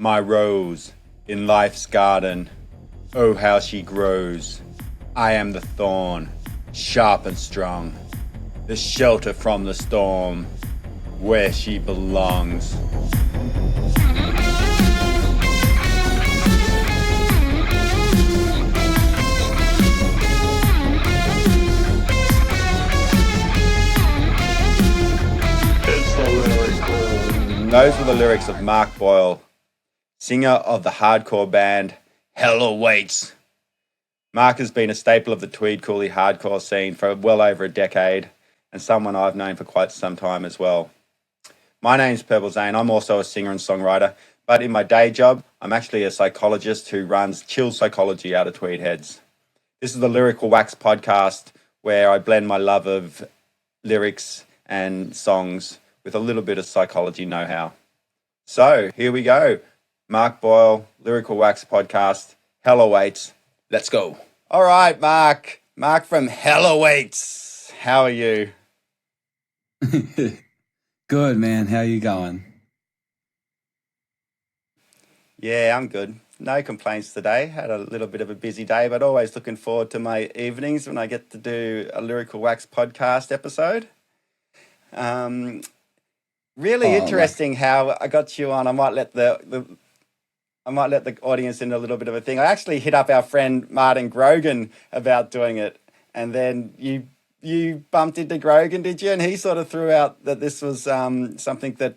my rose in life's garden. Oh, how she grows. I am the thorn, sharp and strong, the shelter from the storm, where she belongs. Those were the lyrics of Mark Boyle, singer of the hardcore band Hell Awaits. Mark has been a staple of the Tweed Cooley hardcore scene for well over a decade, and someone I've known for quite some time as well. My name's PurpleZain. I'm also a singer and songwriter, but in my day job, I'm actually a psychologist who runs Chill Psychology out of Tweed Heads. This is the Lyrical Wax podcast, where I blend my love of lyrics and songs with a little bit of psychology know-how. So here we go. Mark Boyle, Lyrical Wax podcast. Hell Awaits. Let's go. All right, Mark. Mark from Hell Awaits. How are you? Good, man. How you going? Yeah, I'm good. No complaints today. Had a little bit of a busy day, but always looking forward to my evenings when I get to do a Lyrical Wax podcast episode. Really interesting how I got you on. I might let the audience in a little bit of a thing. I actually hit up our friend Martin Grogan about doing it, and then you bumped into Grogan, did you? And he sort of threw out that this was something that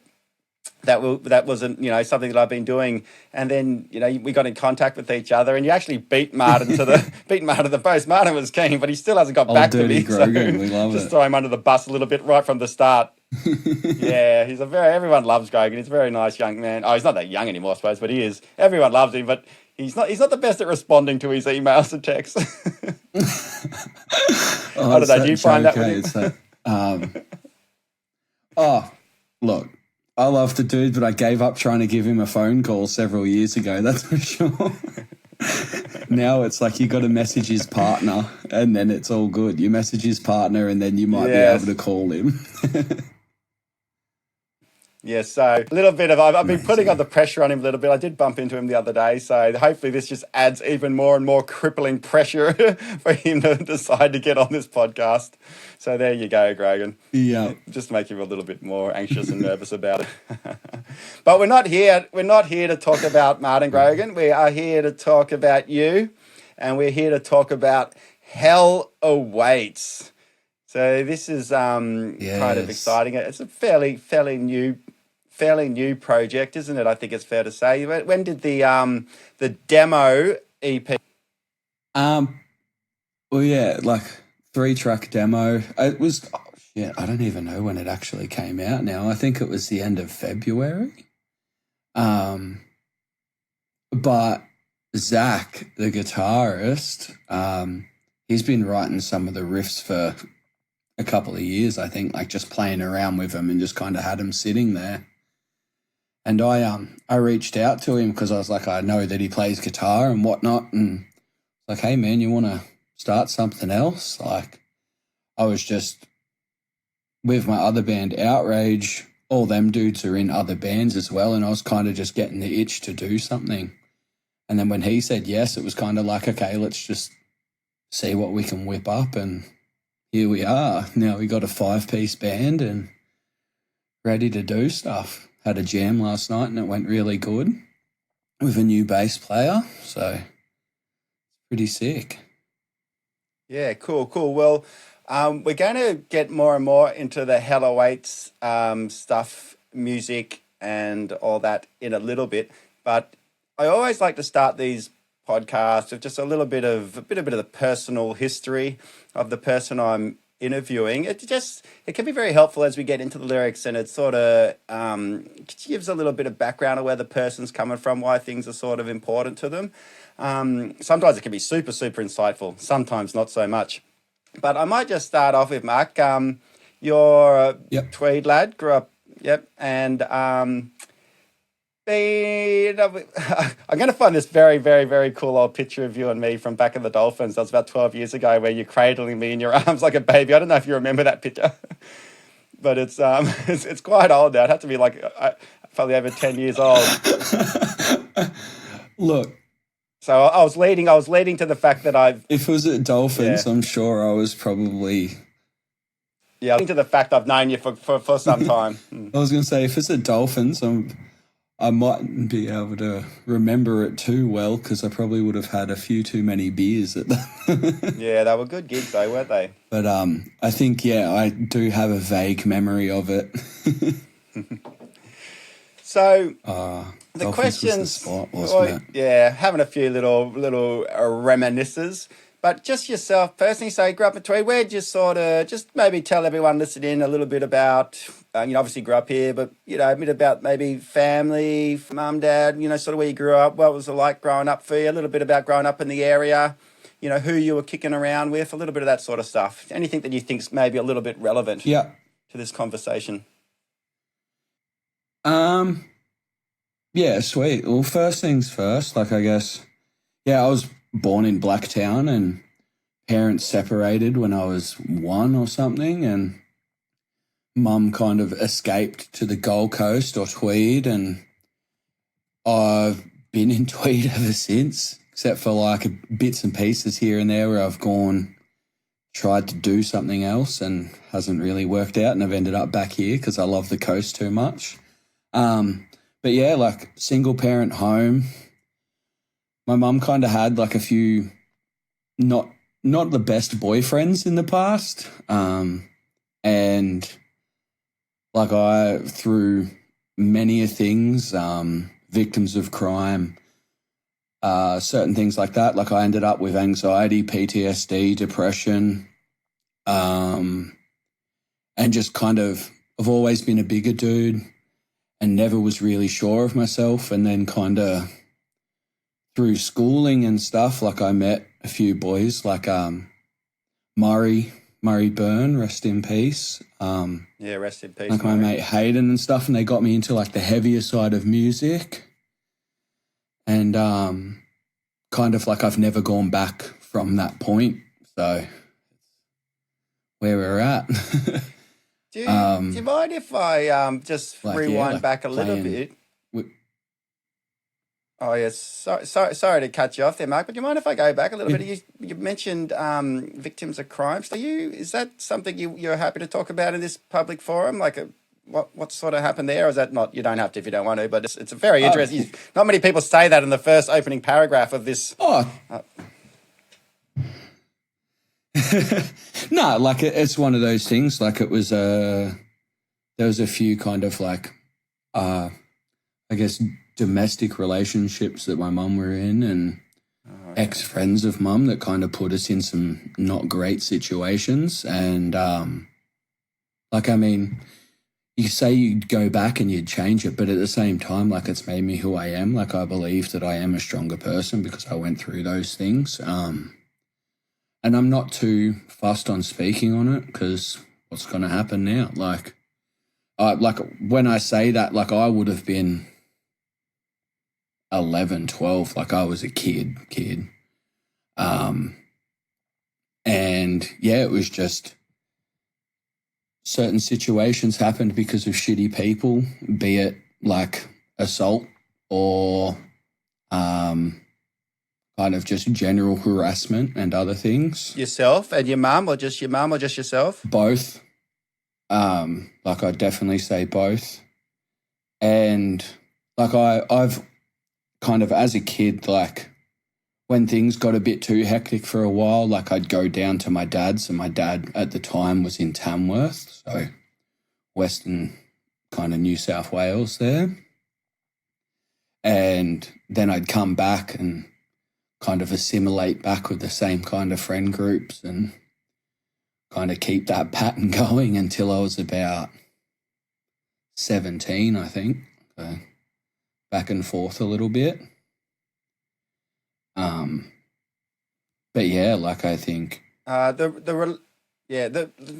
wasn't, something that I've been doing. And then, we got in contact with each other, and you actually beat Martin to the post. Martin was keen, but he still hasn't got back to me. Grogan, we love just throw him under the bus a little bit right from the start. Yeah, everyone loves Grogan. He's a very nice young man. Oh, he's not that young anymore, I suppose, but he is. Everyone loves him, but he's not the best at responding to his emails and texts. I don't know. Do you find that with him? Look, I love the dude, but I gave up trying to give him a phone call several years ago, that's for sure. Now it's like you got to message his partner, and then it's all good. You message his partner, and then you might be able to call him. Yeah, so a little bit of, I've been putting on the pressure on him a little bit. I did bump into him the other day, so hopefully this just adds even more and more crippling pressure for him to decide to get on this podcast. So there you go, Grogan. Yeah. Just make him a little bit more anxious and nervous about it. But we're not here to talk about Martin Grogan. We are here to talk about you, and we're here to talk about Hell Awaits. So this is kind of exciting. It's a fairly new project, isn't it? I think it's fair to say. When did the demo EP? Like 3-track demo. It was I don't even know when it actually came out now. I think it was the end of February. But Zach, the guitarist, he's been writing some of the riffs for a couple of years, I think, like just playing around with him and just kind of had him sitting there. And I reached out to him because I was like, I know that he plays guitar and whatnot, and like, hey man, you want to start something else? Like, I was just with my other band, Outrage. All them dudes are in other bands as well, and I was kind of just getting the itch to do something. And then when he said yes, it was kind of like, okay, let's just see what we can whip up, and here we are. Now we got a 5-piece band and ready to do stuff. Had a jam last night and it went really good with a new bass player. So pretty sick. Yeah, cool. Well, we're going to get more and more into the Hell Awaits stuff, music and all that in a little bit. But I always like to start these podcasts with just a bit of the personal history of the person I'm interviewing. It can be very helpful as we get into the lyrics, and it sort of gives a little bit of background of where the person's coming from, why things are sort of important to them. Sometimes it can be super, super insightful. Sometimes not so much. But I might just start off with Mark. You're a Tweed lad, grew up, and I'm going to find this very, very, very cool old picture of you and me from back in the Dolphins. That was about 12 years ago, where you're cradling me in your arms like a baby. I don't know if you remember that picture, but it's quite old now. It had to be like probably over 10 years old. Look, So I was leading to the fact that if it was at Dolphins, I'm sure I was probably. Yeah, leading to the fact I've known you for some time. I was going to say, if it's at Dolphins, I mightn't be able to remember it too well because I probably would have had a few too many beers at that. Yeah, they were good gigs though, weren't they? But I think, I do have a vague memory of it. So the Dolphins questions, was the spot, wasn't it? Yeah, having a few little reminiscences. But just yourself personally, so you grew up in Tweed. Where'd you sort of just maybe tell everyone listening a little bit about, obviously grew up here, but, a bit about maybe family, mum, dad, sort of where you grew up, what was it like growing up for you, a little bit about growing up in the area, who you were kicking around with, a little bit of that sort of stuff. Anything that you think's maybe a little bit relevant to this conversation. Yeah, sweet. Well, first things first, I guess, I was born in Blacktown and parents separated when I was 1 or something, and mum kind of escaped to the Gold Coast or Tweed, and I've been in Tweed ever since, except for like bits and pieces here and there where I've tried to do something else and hasn't really worked out, and I've ended up back here because I love the coast too much. But yeah, like single parent home. My mum kind of had like a few not the best boyfriends in the past. And like through many things, victims of crime, certain things like that. Like I ended up with anxiety, PTSD, depression, and just kind of, I've always been a bigger dude and never was really sure of myself. And then kind of through schooling and stuff, like I met a few boys like Murray Byrne, rest in peace. Yeah, rest in peace. Like my mate Hayden and stuff, and they got me into like the heavier side of music. And kind of like I've never gone back from that point. So where we're at. Do you mind if I just rewind back a little bit? Oh, yes. Sorry to cut you off there, Mark, but do you mind if I go back a little bit? You mentioned victims of crime. So is that something you're happy to talk about in this public forum? Like what sort of happened there? Or is that not, you don't have to if you don't want to, but it's a very interesting. Not many people say that in the first opening paragraph of this. No, like it's one of those things. Like it was there was a few kind of like I guess domestic relationships that my mum were in, and ex-friends of mum that kind of put us in some not great situations. And like, I mean, you say you'd go back and you'd change it, but at the same time, like it's made me who I am. Like I believe that I am a stronger person because I went through those things. And I'm not too fussed on speaking on it because what's going to happen now? Like when I say that, like I would have been 11, 12, like I was a kid. And yeah, it was just certain situations happened because of shitty people, be it like assault or kind of just general harassment and other things. Yourself and your mum, or just your mum, or just yourself? Both. Like I'd definitely say both. And like I've kind of as a kid, like when things got a bit too hectic for a while, like I'd go down to my dad's, and my dad at the time was in Tamworth, so western kind of New South Wales there. And then I'd come back and kind of assimilate back with the same kind of friend groups and kind of keep that pattern going until I was about 17, I think. So back and forth a little bit. But yeah, like I think the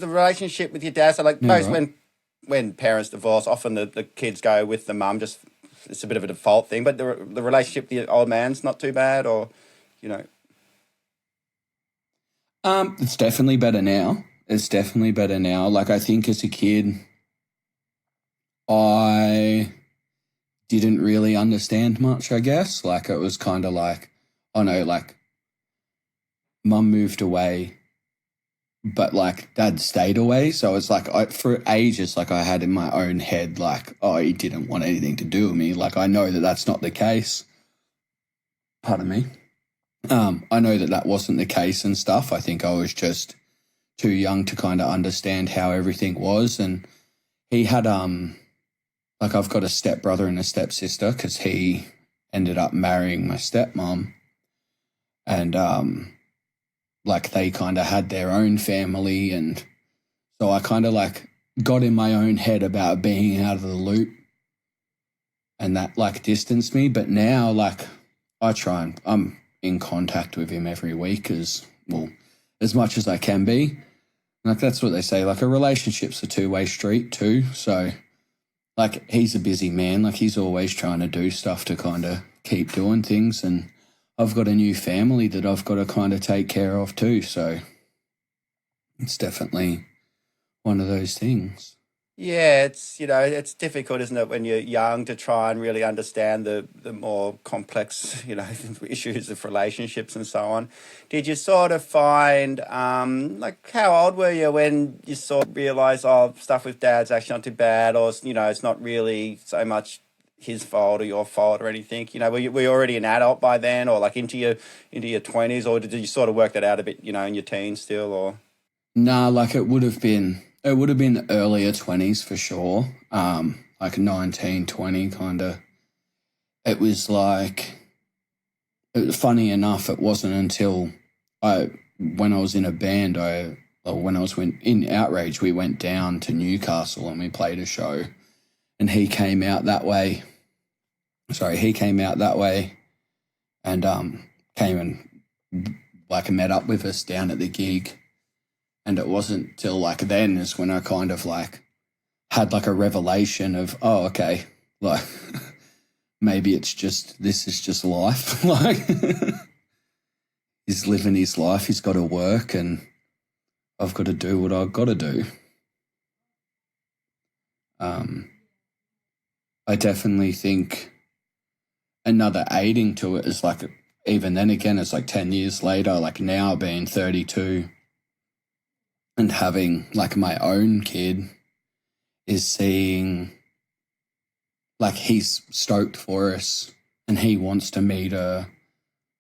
relationship with your dad. So like most when parents divorce, often the kids go with the mum. Just it's a bit of a default thing. But the relationship with the old man's not too bad, or it's definitely better now. Like I think as a kid, I didn't really understand much, I guess. Like, it was kind of like, oh no, like, mum moved away, but like dad stayed away. So it's like, for ages, like I had in my own head, like, oh, he didn't want anything to do with me. Like, I know that that's not the case. Pardon me. I know that that wasn't the case and stuff. I think I was just too young to kind of understand how everything was. And he had, like, I've got a stepbrother and a stepsister because he ended up marrying my stepmom. And, like, they kind of had their own family. And so I kind of, like, got in my own head about being out of the loop. And that, like, distanced me. But now, like, I try and I'm in contact with him every week as much as I can be. Like, that's what they say. Like, a relationship's a two-way street too. So, like, he's a busy man. Like, he's always trying to do stuff to kind of keep doing things. And I've got a new family that I've got to kind of take care of too. So it's definitely one of those things. Yeah, it's, it's difficult, isn't it, when you're young to try and really understand the more complex, issues of relationships and so on. Did you sort of find, like, how old were you when you sort of realised, oh, stuff with dad's actually not too bad, or, it's not really so much his fault or your fault or anything? Were you already an adult by then, or like into your 20s, or did you sort of work that out a bit, in your teens still, or? Nah, like, it would have been earlier 20s for sure. Like 19, 20 kind of. It was like, funny enough, it wasn't until when I was in a band, when I was in Outrage, we went down to Newcastle and we played a show, and he came out that way. He came out that way and came and like met up with us down at the gig. And it wasn't till like then is when I kind of like had like a revelation of, oh, okay, like maybe this is just life. Like, he's living his life, he's got to work, and I've got to do what I've got to do. I definitely think another aiding to it is like, even then again, it's like 10 years later, like now being 32, and having like my own kid, is seeing like he's stoked for us and he wants to meet her,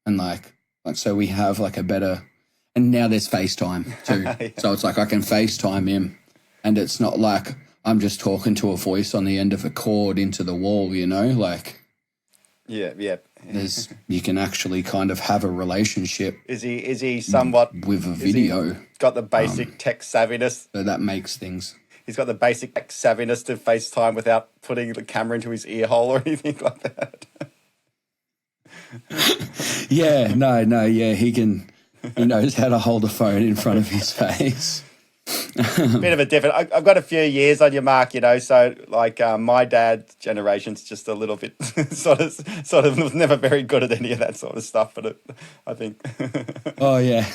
and like so we have like a better, and now there's FaceTime too. Yeah. So it's like I can FaceTime him, and it's not like I'm just talking to a voice on the end of a cord into the wall, like. Yeah. You can actually kind of have a relationship. Is he somewhat with a video? Got the basic tech savviness. So that makes things. He's got the basic tech savviness to FaceTime without putting the camera into his ear hole or anything like that. Yeah, he can. He knows how to hold a phone in front of his face. Bit of a different. I've got a few years on you, Mark. So like my dad's generation's just a little bit sort of was never very good at any of that sort of stuff. But I think. Oh yeah.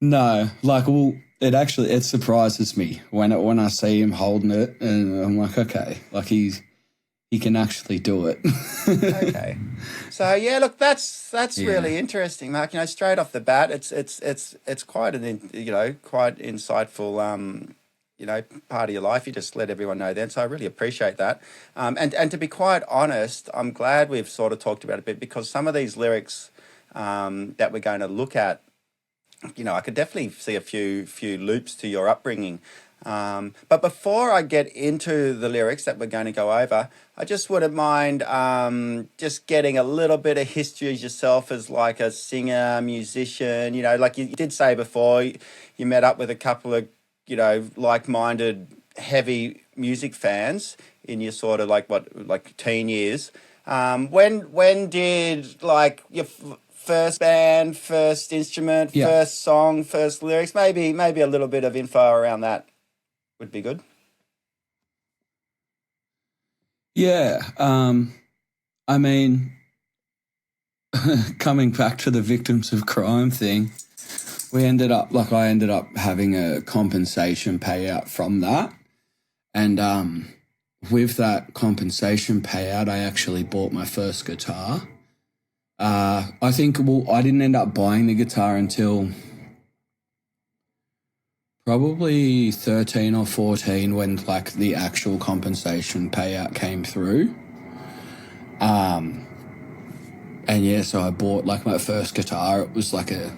No, like, well, it surprises me when I see him holding it, and I'm like, okay, like he can actually do it. Okay. So yeah, look, that's really interesting, Mark. Straight off the bat, it's quite an quite insightful part of your life. You just let everyone know then. So I really appreciate that. And to be quite honest, I'm glad we've sort of talked about it a bit, because some of these lyrics that we're going to look at, I could definitely see a few loops to your upbringing. But before I get into the lyrics that we're going to go over, I just wouldn't mind just getting a little bit of history of yourself as like a singer, musician. Like you did say before, you met up with a couple of, like-minded, heavy music fans in your sort of like teen years. When did like your first band, first instrument, first song, first lyrics? Maybe a little bit of info around that would be good. Yeah. I mean, coming back to the victims of crime thing, I ended up having a compensation payout from that. And with that compensation payout, I actually bought my first guitar. I think, well, I didn't end up buying the guitar until probably 13 or 14 when like the actual compensation payout came through. And yeah, so I bought like my first guitar. It was like a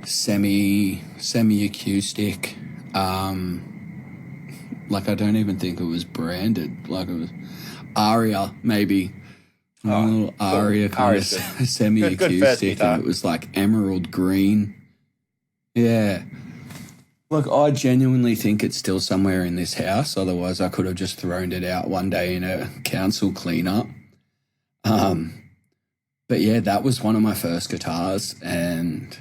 semi acoustic. Like I don't even think it was branded. Like it was Aria, maybe. A little Aria kind of semi acoustic, and it was like emerald green. Yeah. Look, I genuinely think it's still somewhere in this house. Otherwise, I could have just thrown it out one day in a council cleanup. But yeah, that was one of my first guitars, and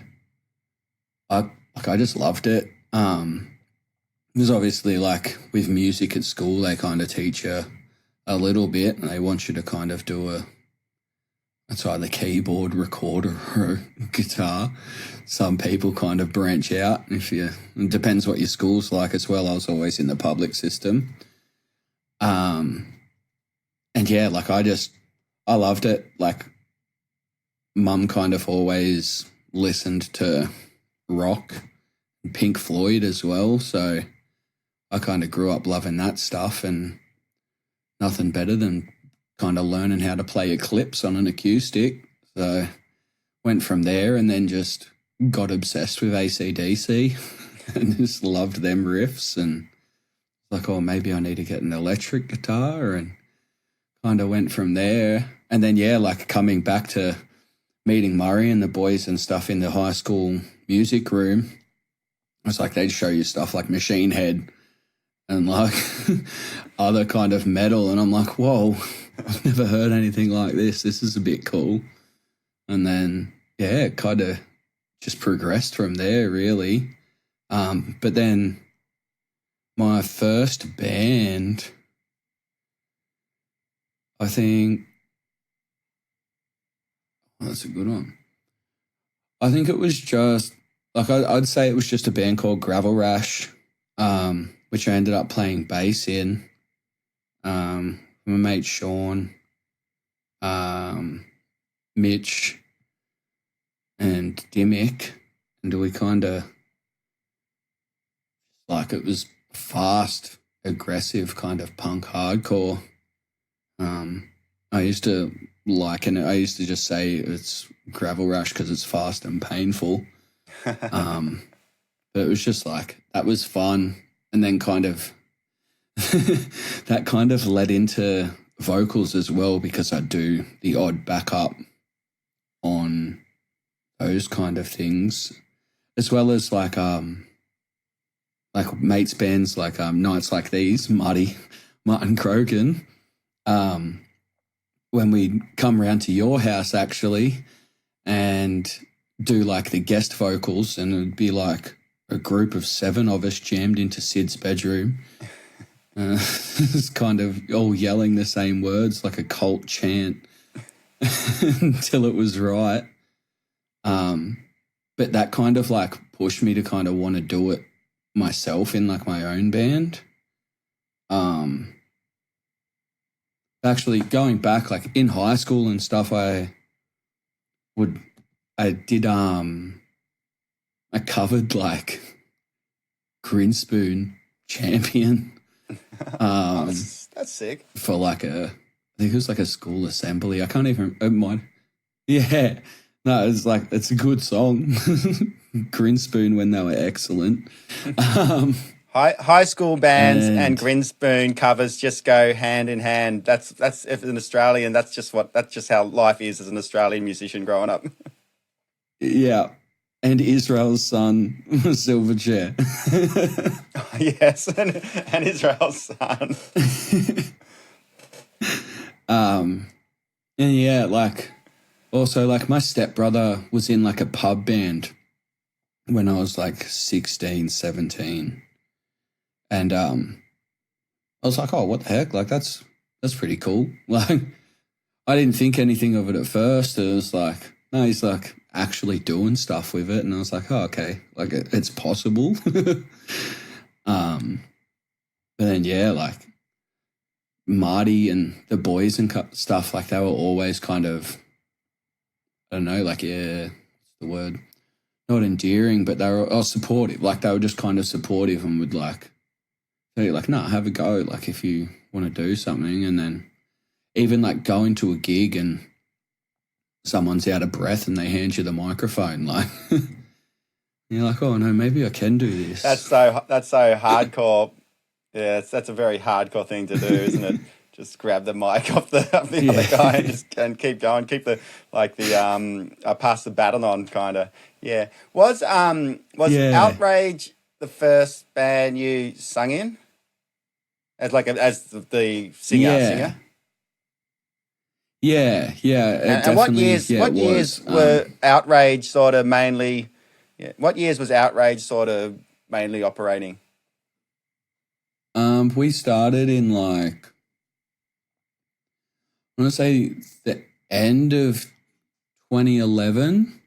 I just loved it. Because obviously, like with music at school, they kind of teach you a little bit, and they want you to kind of do it's either keyboard, recorder, or guitar. Some people kind of branch out. It depends what your school's like as well. I was always in the public system. And yeah, like I loved it. Like Mum kind of always listened to rock and Pink Floyd as well. So I kind of grew up loving that stuff, and nothing better than kind of learning how to play Eclipse on an acoustic. So went from there and then just got obsessed with AC/DC and just loved them riffs, and like, oh, maybe I need to get an electric guitar, and kind of went from there. And then, yeah, like coming back to meeting Murray and the boys and stuff in the high school music room, it's like they'd show you stuff like Machine Head and like other kind of metal, and I'm like, whoa, I've never heard anything like this. This is a bit cool. And then, yeah, it kind of just progressed from there, really. But then my first band, I think, that's a good one. I think it was just, like, I'd say it was just a band called Gravel Rash, which I ended up playing bass in. My mate Sean, Mitch, and Dimmick, and we kind of, like, it was fast, aggressive kind of punk hardcore. I used to liken it. I used to just say it's Gravel Rush because it's fast and painful. But it was just like, that was fun. And then kind of that kind of led into vocals as well, because I do the odd backup on those kind of things, as well as like mates bands like Nights Like These, Martin Crogan. When we come round to your house actually and do like the guest vocals, and it'd be like a group of 7 of us jammed into Sid's bedroom. It's kind of all yelling the same words like a cult chant until it was right. But that kind of like pushed me to kind of want to do it myself in like my own band. Actually going back like in high school and stuff, I covered like Grinspoon Champion. That's sick. For like I think it was like a school assembly. I can't even, it might, yeah. No, it's like, it's a good song. Grinspoon when they were excellent. High school bands and Grinspoon covers just go hand in hand. That's if an Australian, that's just how life is as an Australian musician growing up. Yeah. And Israel's Son, Silverchair. Yes, and Israel's Son. And yeah, like also like my stepbrother was in like a pub band when I was like 16, 17. And I was like, oh, what the heck? Like that's pretty cool. Like I didn't think anything of it at first. It was like, no, he's like actually doing stuff with it. And I was like, oh, okay, like it's possible. But then, yeah, like Marty and the boys and stuff, like they were always kind of, I don't know, like, yeah, what's the word? Not endearing, but they were supportive. Like they were just kind of supportive and would like, tell you like, nah, have a go. Like if you want to do something. And then even like going to a gig and someone's out of breath and they hand you the microphone, like you're like, oh no, maybe I can do this. That's so hardcore. Yeah, that's a very hardcore thing to do, isn't it? Just grab the mic off the other guy and keep going, keep the pass the baton on kind of. Yeah. Was Outrage the first band you sung in as the singer? Yeah. And what years were Outrage sort of mainly? Yeah, what years was Outrage sort of mainly operating? We started in like, I want to say the end of 2011,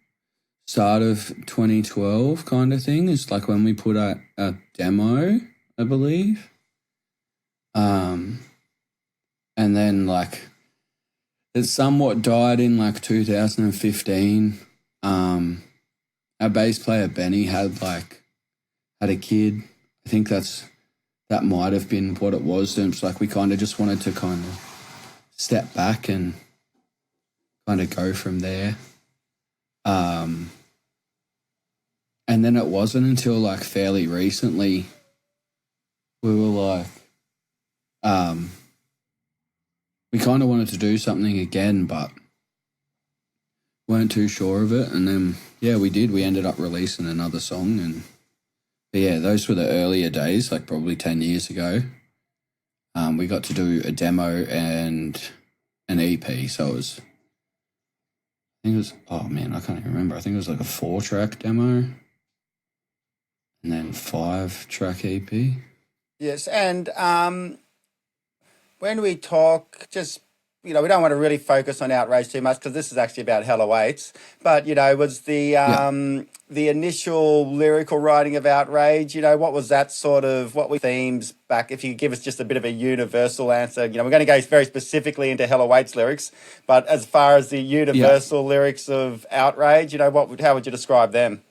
start of 2012 kind of thing. It's like when we put out a demo, I believe. And then like it somewhat died in like 2015. Our bass player Benny had a kid. I think that might have been what it was. And it's like we kind of just wanted to kind of step back and kind of go from there. And then it wasn't until like fairly recently we were like, we kind of wanted to do something again, but weren't too sure of it. And then, yeah, we did. We ended up releasing another song. But yeah, those were the earlier days, like probably 10 years ago. We got to do a demo and an EP. So I can't even remember. I think it was like a 4-track demo and then 5-track EP. Yes, and when we talk, just, we don't want to really focus on Outrage too much because this is actually about Hell Awaits. But, was the initial lyrical writing of Outrage, what was that what were themes back? If you could give us just a bit of a universal answer, we're going to go very specifically into Hell Awaits lyrics, but as far as the universal lyrics of Outrage, how would you describe them?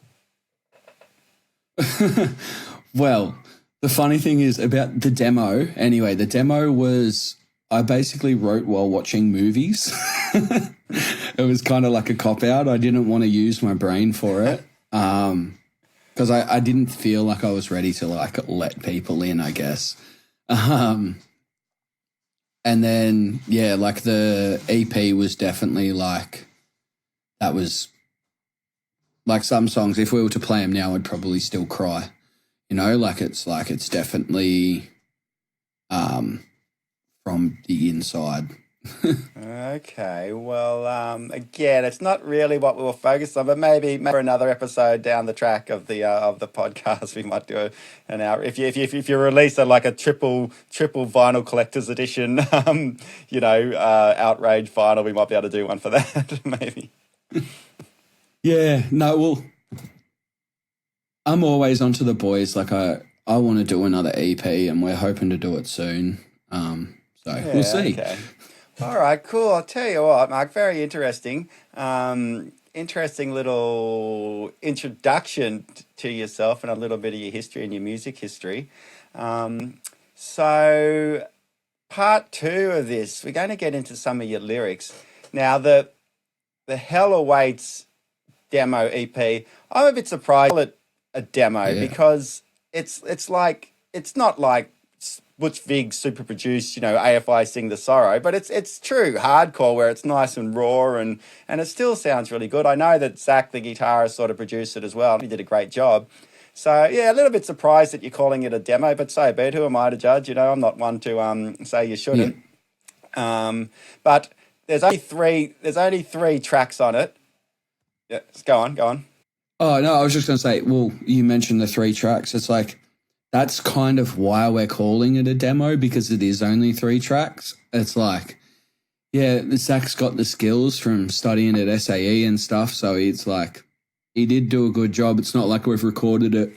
Well, the funny thing is about the demo, anyway, the demo was, I basically wrote while watching movies. It was kind of like a cop-out. I didn't want to use my brain for it because I didn't feel like I was ready to like let people in, I guess. And then, yeah, like the EP was definitely like, that was like some songs, if we were to play them now, I'd probably still cry. It's definitely from the inside. Okay, well, again, it's not really what we were focused on, but maybe for another episode down the track of the podcast, we might do an hour. If you release a triple vinyl collector's edition, Outrage vinyl, we might be able to do one for that, maybe. Yeah, no, well, I'm always onto the boys. Like I want to do another EP, and we're hoping to do it soon. We'll see. Okay. All right, cool. I'll tell you what, Mark, very interesting. Interesting little introduction to yourself and a little bit of your history and your music history. So part 2 of this, we're going to get into some of your lyrics. Now, the Hell Awaits demo EP, I'm a bit surprised to call it a demo because it's not like Butch Vig super produced, AFI Sing the Sorrow, but it's true hardcore where it's nice and raw and it still sounds really good. I know that Zach, the guitarist, sort of produced it as well. He did a great job. So, yeah, a little bit surprised that you're calling it a demo, but so be it. Who am I to judge? I'm not one to say you shouldn't. Yeah. But there's only three tracks on it. Yeah, go on. Oh, no, I was just going to say, well, you mentioned the 3 tracks. It's like, that's kind of why we're calling it a demo, because it is only 3 tracks. It's like, yeah, Zach's got the skills from studying at SAE and stuff, so it's like, he did do a good job. It's not like we've recorded it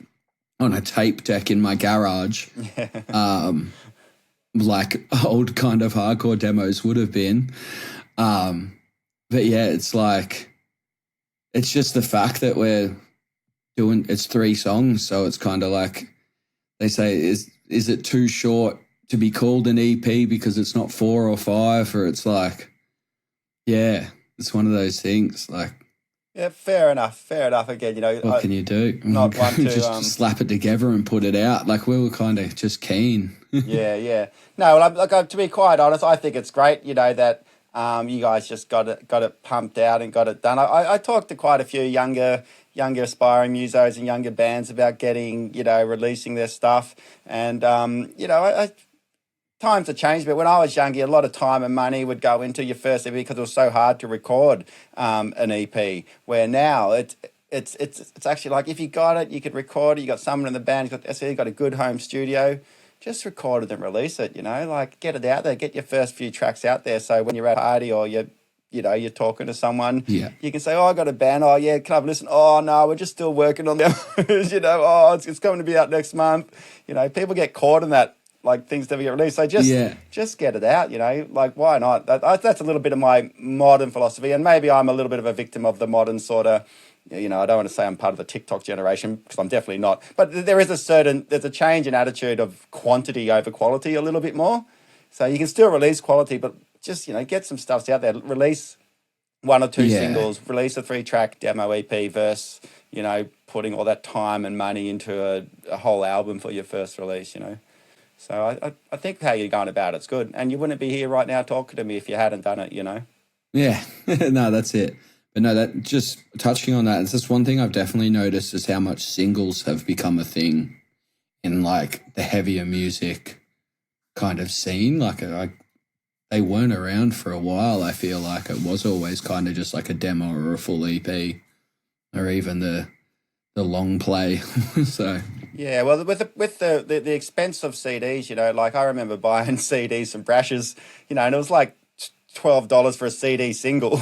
on a tape deck in my garage. like old kind of hardcore demos would have been. But yeah, it's like, it's just the fact that we're doing, it's 3 songs. So it's kind of like, they say, is it too short to be called an EP because it's not 4 or 5? Or it's like, yeah, it's one of those things. Like, Yeah, fair enough. Fair enough. Again, what can you do? Not one to just slap it together and put it out. Like, we were kind of just keen. Yeah. No, well, to be quite honest, I think it's great, that you guys just got it pumped out and got it done. I talked to quite a few younger aspiring musos and younger bands about getting, releasing their stuff. And, times have changed, but when I was younger, a lot of time and money would go into your first EP because it was so hard to record an EP. Where now it's actually like, if you got it, you could record it. You got someone in the band, you got a good home studio. Just record it and release it. Like, get it out there, get your first few tracks out there. So when you're at a party or you're talking to someone, you can say, "Oh, I got a band. Oh, yeah, can I have a listen? Oh, no, we're just still working on them. Oh, it's coming to be out next month." People get caught in that, like, things never get released. So just get it out. Like, why not? That's a little bit of my modern philosophy, and maybe I'm a little bit of a victim of the modern sort of. I don't want to say I'm part of the TikTok generation, because I'm definitely not. But there's a change in attitude of quantity over quality a little bit more. So you can still release quality, but just, get some stuff out there. Release 1 or 2 singles, release a 3-track demo EP versus, putting all that time and money into a whole album for your first release, So I think how you're going about it's good. And you wouldn't be here right now talking to me if you hadn't done it, Yeah, no, that's it. But no, that just touching on that, it's just one thing I've definitely noticed is how much singles have become a thing in, like, the heavier music kind of scene. Like, they weren't around for a while. I feel like it was always kind of just like a demo or a full EP, or even the long play. So yeah, well, with the expense of CDs, like, I remember buying CDs from Brash's, and it was like $12 for a CD single,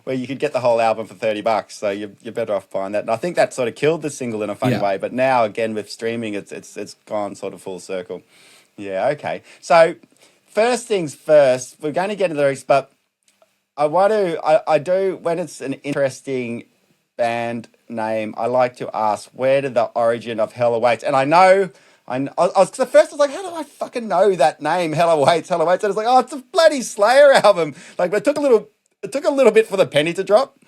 where you could get the whole album for $30. So you're better off buying that. And I think that sort of killed the single in a funny way. But now, again, with streaming, it's gone sort of full circle. Yeah, okay. So first things first, we're going to get into the lyrics, but I do, when it's an interesting band name, I like to ask, where did the origin of Hell Awaits? And I know, cause at first I was like, how do I fucking know that name? Hell Awaits. And it's like, oh, it's a bloody Slayer album. Like, but it took a little bit for the penny to drop.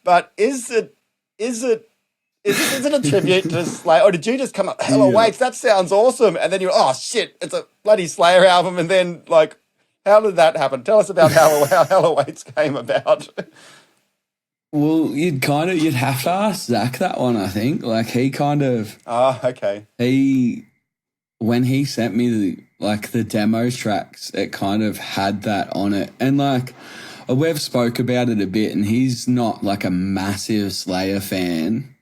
But is it a tribute to Slayer, or did you just come up, Hell Awaits? That sounds awesome. And then you're, oh shit, it's a bloody Slayer album. And then, like, how did that happen? Tell us about how Hell Awaits came about. Well, you'd have to ask Zach that one, I think. Like, he kind of... Oh, okay. When he sent me the demo tracks, it kind of had that on it. And, like, we've spoke about it a bit, and he's not, like, a massive Slayer fan.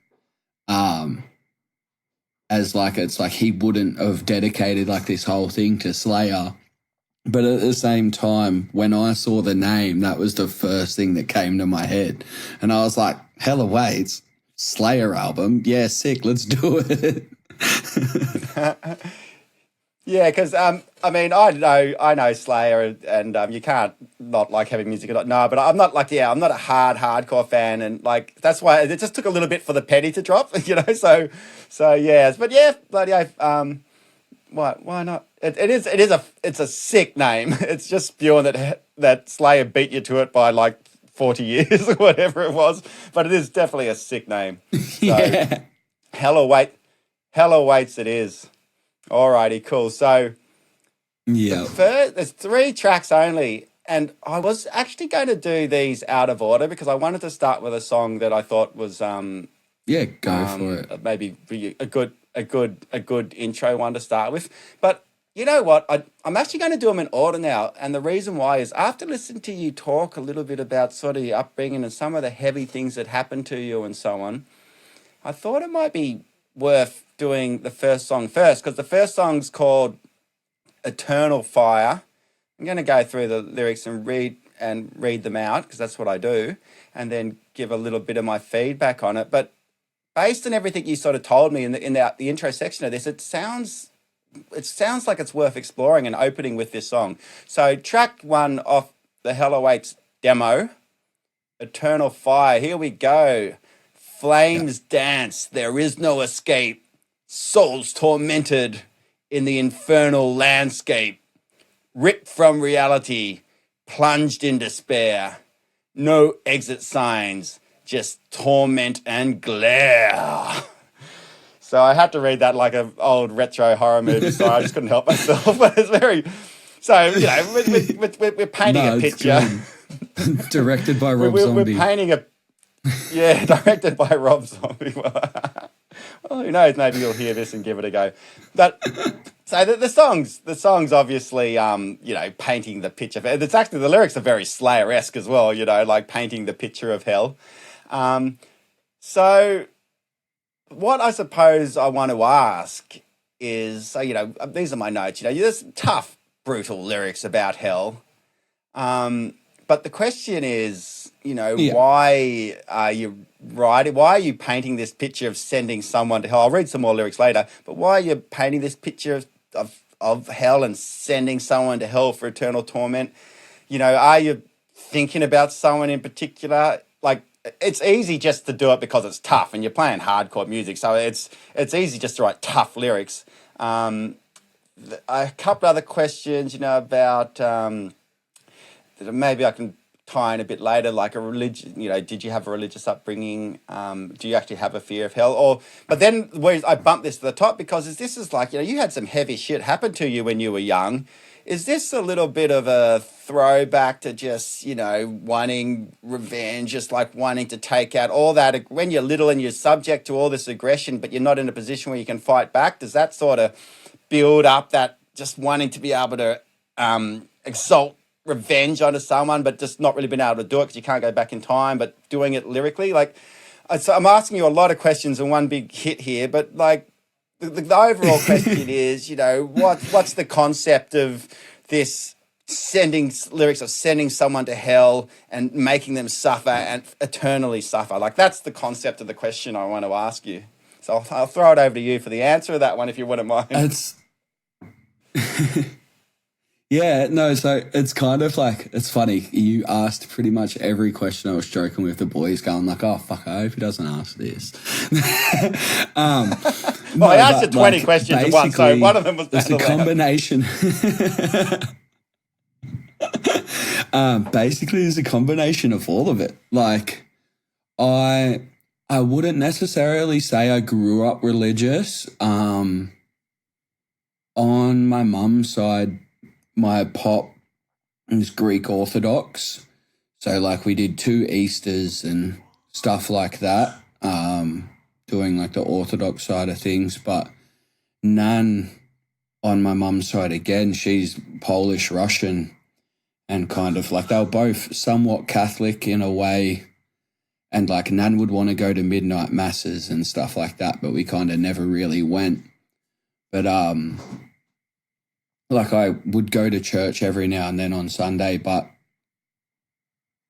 As, like, it's like he wouldn't have dedicated, like, this whole thing to Slayer. But at the same time, when I saw the name, that was the first thing that came to my head. And I was like, Hell Awaits, Slayer album. Yeah, sick, let's do it. Yeah, because, I know Slayer, and you can't not like heavy music. No, but I'm not I'm not a hardcore fan. And, like, that's why it just took a little bit for the penny to drop, So yeah. But, yeah, bloody, why not? It's a sick name. It's just spewing that Slayer beat you to it by like 40 years or whatever it was. But it is definitely a sick name. So, Yeah. Hell Awaits it is. Alrighty, cool. So there's 3 tracks only, and I was actually going to do these out of order because I wanted to start with a song that I thought was go for it. Maybe a good intro one to start with. But you know what? I'm actually going to do them in order now. And the reason why is after listening to you talk a little bit about sort of your upbringing and some of the heavy things that happened to you and so on, I thought it might be worth doing the first song first, because the first song's called Eternal Fire. I'm going to go through the lyrics and read them out, because that's what I do, and then give a little bit of my feedback on it. But based on everything you sort of told me in the intro section of this, it sounds it sounds like it's worth exploring and opening with this song. So track 1 off the Hell Awaits demo, Eternal Fire. Here we go. Flames dance, there is no escape. Souls tormented in the infernal landscape. Ripped from reality, plunged in despair. No exit signs, just torment and glare. So I had to read that like an old retro horror movie, so I just couldn't help myself. But it's very... So, you know, we're painting a picture. Directed by Rob Zombie. We're painting a... Yeah, directed by Rob Zombie. Well, who knows? Maybe you'll hear this and give it a go. But so the songs obviously, you know, painting the picture. It's actually, the lyrics are very Slayer-esque as well, you know, like painting the picture of hell. So what I suppose I want to ask is, so, you know, these are my notes, you know, there's tough, brutal lyrics about hell. But the question is, you know, why are you writing? Why are you painting this picture of sending someone to hell? I'll read some more lyrics later. But why are you painting this picture of hell and sending someone to hell for eternal torment? You know, are you thinking about someone in particular? Like, it's easy just to do it because it's tough, and you're playing hardcore music, so it's easy just to write tough lyrics. A couple other questions, you know, about. Maybe I can tie in a bit later, like a religion, you know, did you have a religious upbringing? Do you actually have a fear of hell? But then I bumped this to the top because this is like, you know, you had some heavy shit happen to you when you were young. Is this a little bit of a throwback to just, you know, wanting revenge, just like wanting to take out all that when you're little and you're subject to all this aggression, but you're not in a position where you can fight back? Does that sort of build up that just wanting to be able to exalt revenge onto someone, but just not really been able to do it because you can't go back in time, but doing it lyrically? Like, so I'm asking you a lot of questions in one big hit here, but like the overall question is, you know, what's the concept of this lyrics of sending someone to hell and making them suffer and eternally suffer? Like, that's the concept of the question I want to ask you. So I'll throw it over to you for the answer of that one, if you wouldn't mind. It's yeah, no, so it's kind of like, it's funny. You asked pretty much every question I was joking with the boys, going like, oh, fuck, I hope he doesn't ask this. Well, I asked you 20 questions at once, so one of them was it's a combination. Basically, it's a combination of all of it. Like, I wouldn't necessarily say I grew up religious. On my mum's side, my pop is Greek Orthodox. So, like, we did 2 Easters and stuff like that, doing, like, the Orthodox side of things. But Nan, on my mum's side, again, she's Polish, Russian, and kind of, like, they were both somewhat Catholic in a way. And, like, Nan would want to go to midnight masses and stuff like that, but we kind of never really went. But, like, I would go to church every now and then on Sunday, but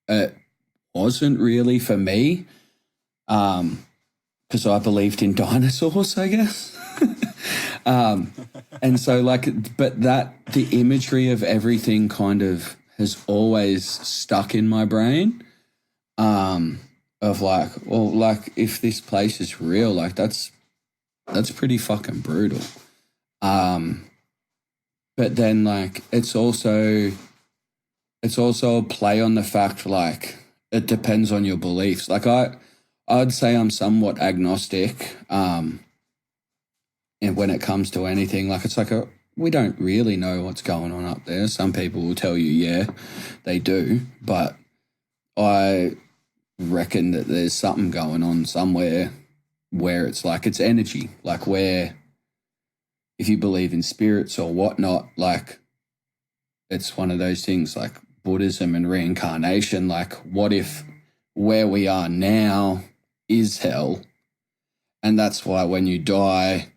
it wasn't really for me, because I believed in dinosaurs, I guess. And so, like, but the imagery of everything kind of has always stuck in my brain, of like, well, like, if this place is real, like, that's pretty fucking brutal. But then, like, it's also a play on the fact, like, it depends on your beliefs. Like, I'd say I'm somewhat agnostic, and when it comes to anything, like, it's like we don't really know what's going on up there. Some people will tell you, yeah, they do, but I reckon that there's something going on somewhere where it's like, it's energy, like, where if you believe in spirits or whatnot, like, it's one of those things like Buddhism and reincarnation. Like, what if where we are now is hell? And that's why when you die,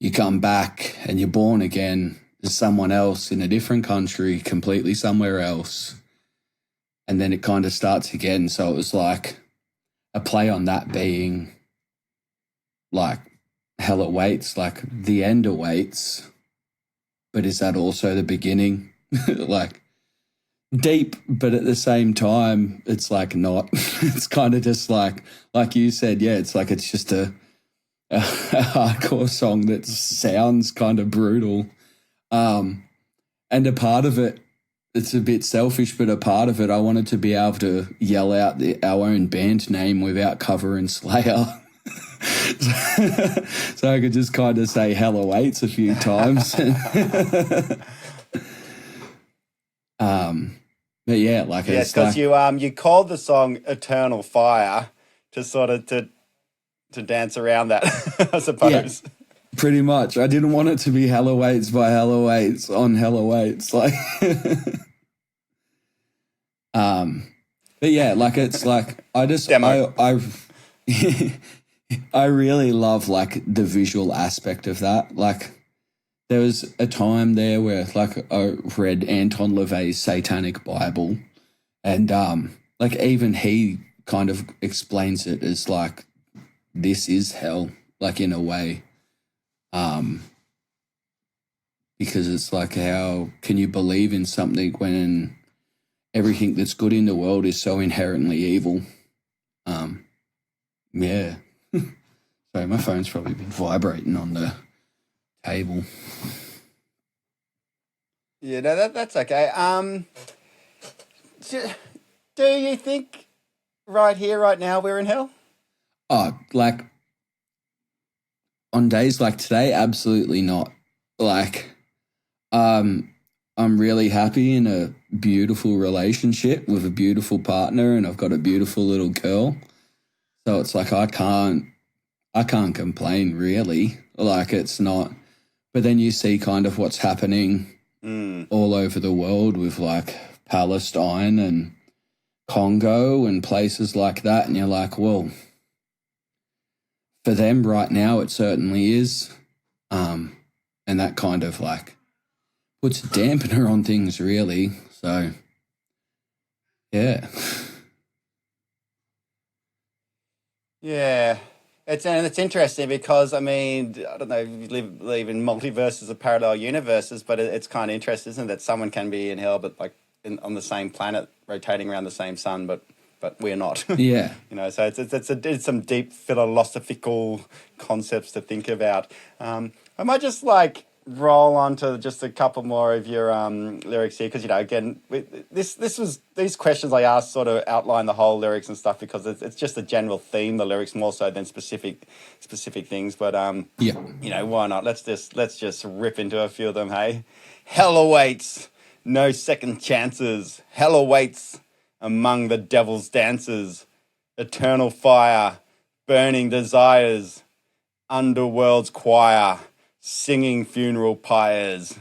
you come back and you're born again as someone else in a different country, completely somewhere else. And then it kind of starts again. So it was like a play on that being like, hell awaits, like the end awaits, but is that also the beginning? Like deep, but at the same time, it's like not. It's kind of just like you said, yeah, it's like it's just a hardcore song that sounds kind of brutal. And a part of it, it's a bit selfish, but a part of it, I wanted to be able to yell out our own band name without covering Slayer. So I could just kind of say Hell Awaits a few times. But yeah, like Yes, it's because like, you called the song "Eternal Fire" to sort of to dance around that, I suppose. yeah, pretty much. I didn't want it to be Hell Awaits by Hell Awaits on Hell Awaits. Like, but yeah, like it's like Demo. I really love like the visual aspect of that. Like there was a time there where like I read Anton LaVey's Satanic Bible, and like even he kind of explains it as like this is hell, like in a way. Because it's like, how can you believe in something when everything that's good in the world is so inherently evil? Yeah. Sorry, my phone's probably been vibrating on the table. Yeah, no, that's okay. Do you think right here, right now, we're in hell? Oh, like on days like today, absolutely not. Like, I'm really happy in a beautiful relationship with a beautiful partner, and I've got a beautiful little girl. So it's like I can't complain really. Like it's not, but then you see kind of what's happening all over the world with like Palestine and Congo and places like that, and you're like, well, for them right now it certainly is, and that kind of like puts a dampener on things really. So yeah. Yeah. It's interesting because I mean I don't know if you believe in multiverses or parallel universes, but it's kind of interesting, isn't it, that someone can be in hell, but like on the same planet rotating around the same sun, but we're not. Yeah. You know, so it's some deep philosophical concepts to think about. I might just like roll on to just a couple more of your lyrics here because you know again this was these questions I asked sort of outline the whole lyrics and stuff because it's just a general theme, the lyrics more so than specific things, but Yeah. you know, why not, let's just rip into a few of them. Hey, hell awaits, no second chances, hell awaits among the devil's dances, eternal fire, burning desires, underworld's choir, singing funeral pyres.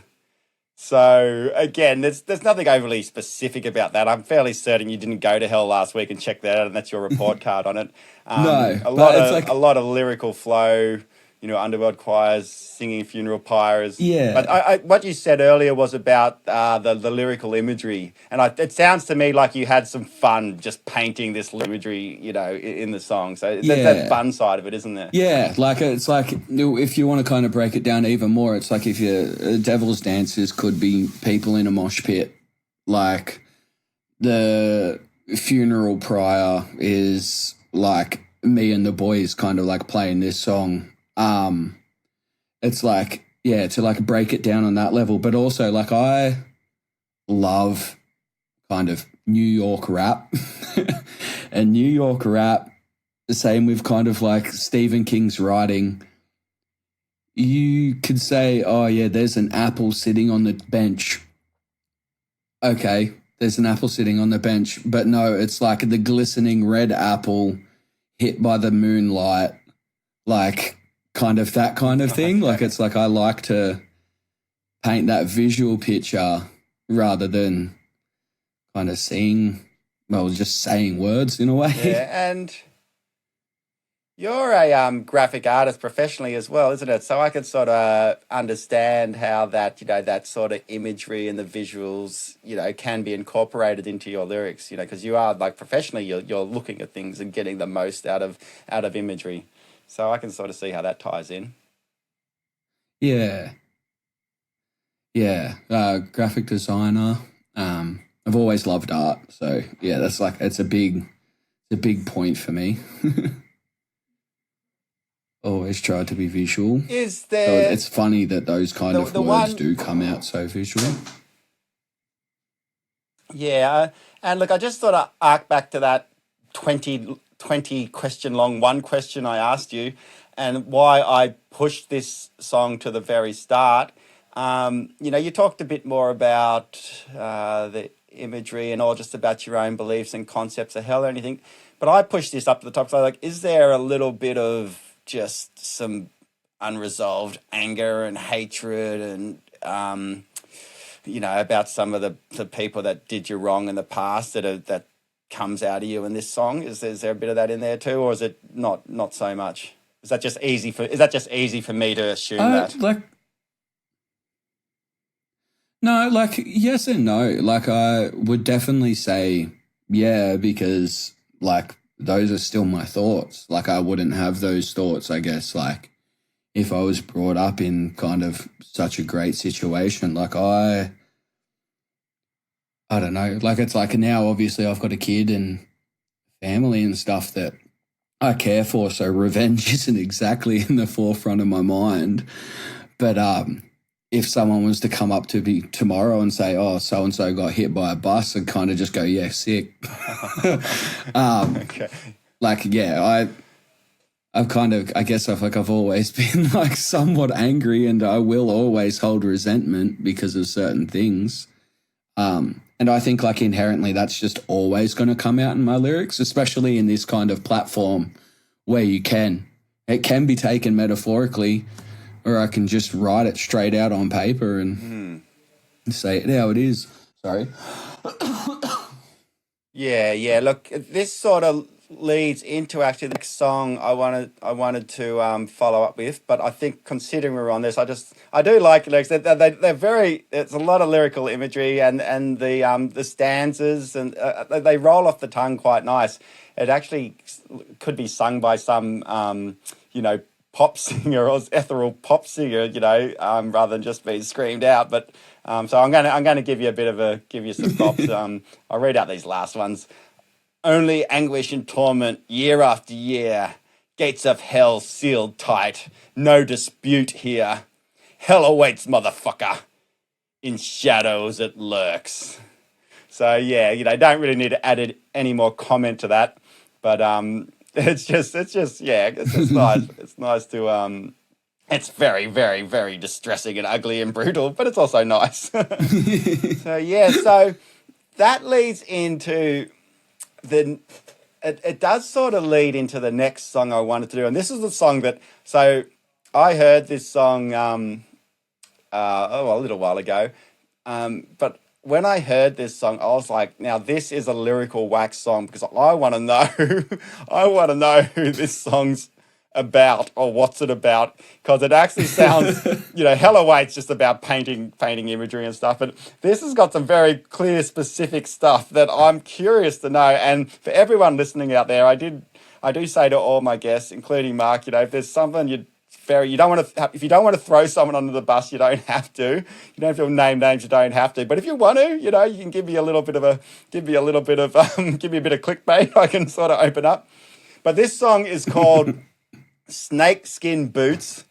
So again, there's nothing overly specific about that. I'm fairly certain you didn't go to hell last week and check that out, and that's your report card on it. No, A lot but it's of like, lyrical flow. You know, underworld choirs singing funeral pyres. yeah. But what you said earlier was about the lyrical imagery, and it sounds to me like you had some fun just painting this imagery, you know, in the song. So there's that Yeah. fun side of it, isn't there? Yeah, like it's like if you want to kind of break it down even more, it's like if your devil's dancers could be people in a mosh pit, like the funeral prior is like me and the boys kind of like playing this song. It's like, yeah, to like break it down on that level, but also like I love kind of New York rap and New York rap. The same with kind of like Stephen King's writing. You could say, oh, yeah, there's an apple sitting on the bench. Okay, there's an apple sitting on the bench. But no, it's like the glistening red apple hit by the moonlight, like kind of that kind of thing. Like it's like I like to paint that visual picture rather than kind of just saying words in a way. Yeah, and you're a graphic artist professionally as well, isn't it? So I could sort of understand how that, you know, that sort of imagery and the visuals, you know, can be incorporated into your lyrics, you know, because you are like professionally, you're looking at things and getting the most out of imagery. So I can sort of see how that ties in. Yeah. graphic designer. I've always loved art, so yeah, that's like it's a big point for me. Always tried to be visual. Is So there it's funny that those kind of the words one? do come out so visual. Yeah, and look, I just sort of arc back to that 20 question long one question I asked you, and why I pushed this song to the very start. You talked a bit more about the imagery and all, just about your own beliefs and concepts of hell or anything, but I pushed this up to the top. So, like, is there a little bit of just some unresolved anger and hatred and about some of the people that did you wrong in the past that comes out of you in this song? Is there a bit of that in there too, or is it not so much? Is that just easy for me to assume that? No, like yes and no. Like I would definitely say yeah, because like those are still my thoughts. Like I wouldn't have those thoughts, I guess, like if I was brought up in kind of such a great situation. Like I don't know. Like it's like now obviously I've got a kid and family and stuff that I care for, so revenge isn't exactly in the forefront of my mind. But if someone was to come up to me tomorrow and say, "Oh, so and so got hit by a bus," I'd kind of just go, "Yeah, sick." Okay. Like, yeah, I've kind of, I guess I've always been like somewhat angry, and I will always hold resentment because of certain things. And I think like inherently that's just always going to come out in my lyrics, especially in this kind of platform where it can be taken metaphorically, or I can just write it straight out on paper and say it how it is. Sorry. Yeah. Look, this sort of leads into actually the next song I wanted to follow up with, but I think considering we're on this, I do like lyrics. They're very. It's a lot of lyrical imagery and the stanzas and they roll off the tongue quite nice. It actually could be sung by some pop singer or ethereal pop singer, rather than just being screamed out. But so I'm gonna give you some props. I'll read out these last ones. Only anguish and torment year after year. Gates of hell sealed tight. No dispute here. Hell awaits, motherfucker. In shadows it lurks. So yeah, don't really need to add any more comment to that. But it's just yeah, it's just nice. It's nice to it's very, very, very distressing and ugly and brutal, but it's also nice. So that leads into it does sort of lead into the next song I wanted to do, and this is the song that I heard this song a little while ago, but when I heard this song, I was like, now this is a Lyrical Wax song, because I want to know who this song's about or what's it about, because it actually sounds Hell Awaits just about painting imagery and stuff, but this has got some very clear specific stuff that I'm curious to know. And for everyone listening out there, I do say to all my guests, including Mark, if there's something if you don't want to throw someone under the bus, you don't have to. You don't have to name names, you don't have to. But if you want to, you can give me a bit of clickbait. I can sort of open up. But this song is called Snakeskin Boots.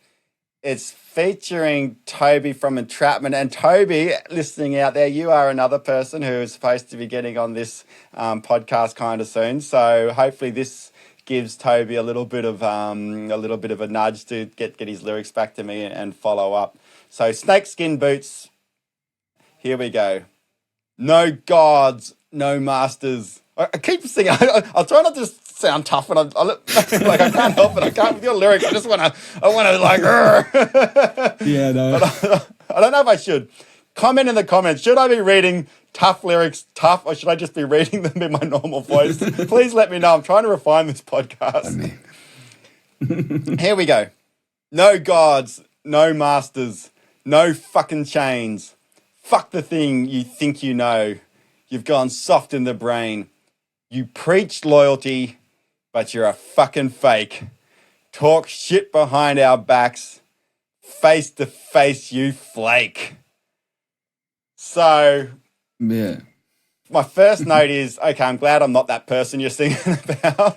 It's featuring Toby from Entrapment. And Toby, listening out there, you are another person who is supposed to be getting on this podcast kind of soon. So hopefully this gives Toby a little bit of a nudge to get his lyrics back to me and follow up. So Snakeskin Boots, here we go. No gods, no masters. I keep singing. I'll try not to sound tough, and I can't help it. I can't with your lyrics. I want to like. Yeah, no. But I don't know if I should. Comment in the comments. Should I be reading tough lyrics, or should I just be reading them in my normal voice? Please let me know. I'm trying to refine this podcast. Here we go. No gods, no masters, no fucking chains. Fuck the thing you think you know. You've gone soft in the brain. You preach loyalty, but you're a fucking fake. Talk shit behind our backs. Face to face, you flake. So Yeah. my first note is, okay, I'm glad I'm not that person you're singing about.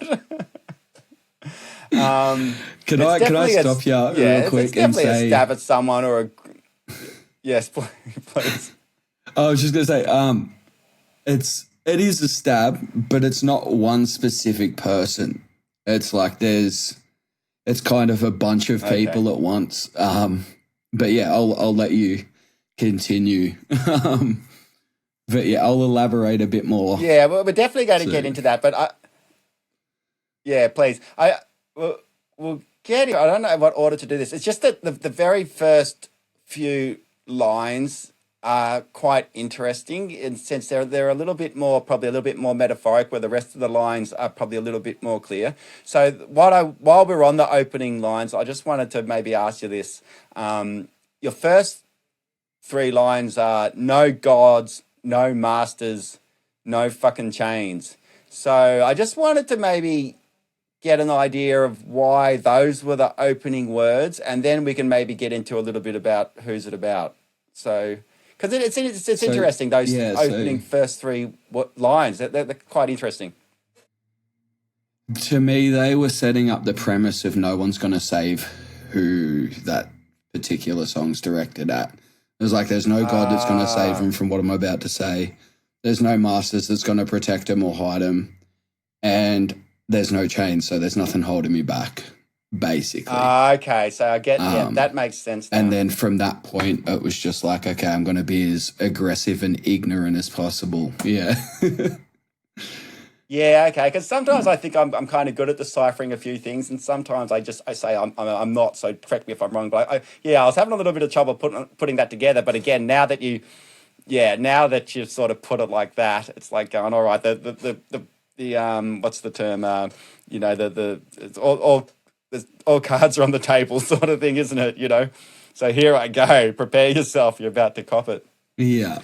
Can It's I definitely stop you real it's quick and definitely a say, stab at someone or a yes, please. I was just gonna say, it is a stab, but it's not one specific person. It's like it's kind of a bunch of people at once. But yeah, I'll let you continue. But yeah, I'll elaborate a bit more. Yeah, well, we're definitely going to get into that, but yeah, please. We'll get it. I don't know what order to do this. It's just that the very first few lines are quite interesting in the sense they're a little bit more, probably a little bit more metaphoric, where the rest of the lines are probably a little bit more clear. So while we're on the opening lines, I just wanted to maybe ask you this. Your first three lines are no gods, no masters, no fucking chains. So I just wanted to maybe get an idea of why those were the opening words, and then we can maybe get into a little bit about who's it about. So, because it's interesting, those opening first three lines. They're quite interesting. To me, they were setting up the premise of no one's going to save who that particular song's directed at. It was like, there's no God that's going to save him from what I'm about to say. There's no masters that's going to protect him or hide him. And there's no chains, so there's nothing holding me back, basically. Okay, so I get, that makes sense now. And then from that point, it was just like, okay, I'm going to be as aggressive and ignorant as possible. Yeah. Yeah, okay. Because sometimes I think I'm kind of good at deciphering a few things, and sometimes I say I'm not. So correct me if I'm wrong. But I was having a little bit of trouble putting that together. But again, now that you've sort of put it like that, it's like going, all right. The what's the term? It's all cards are on the table, sort of thing, isn't it? You know. So here I go. Prepare yourself. You're about to cop it. Yeah.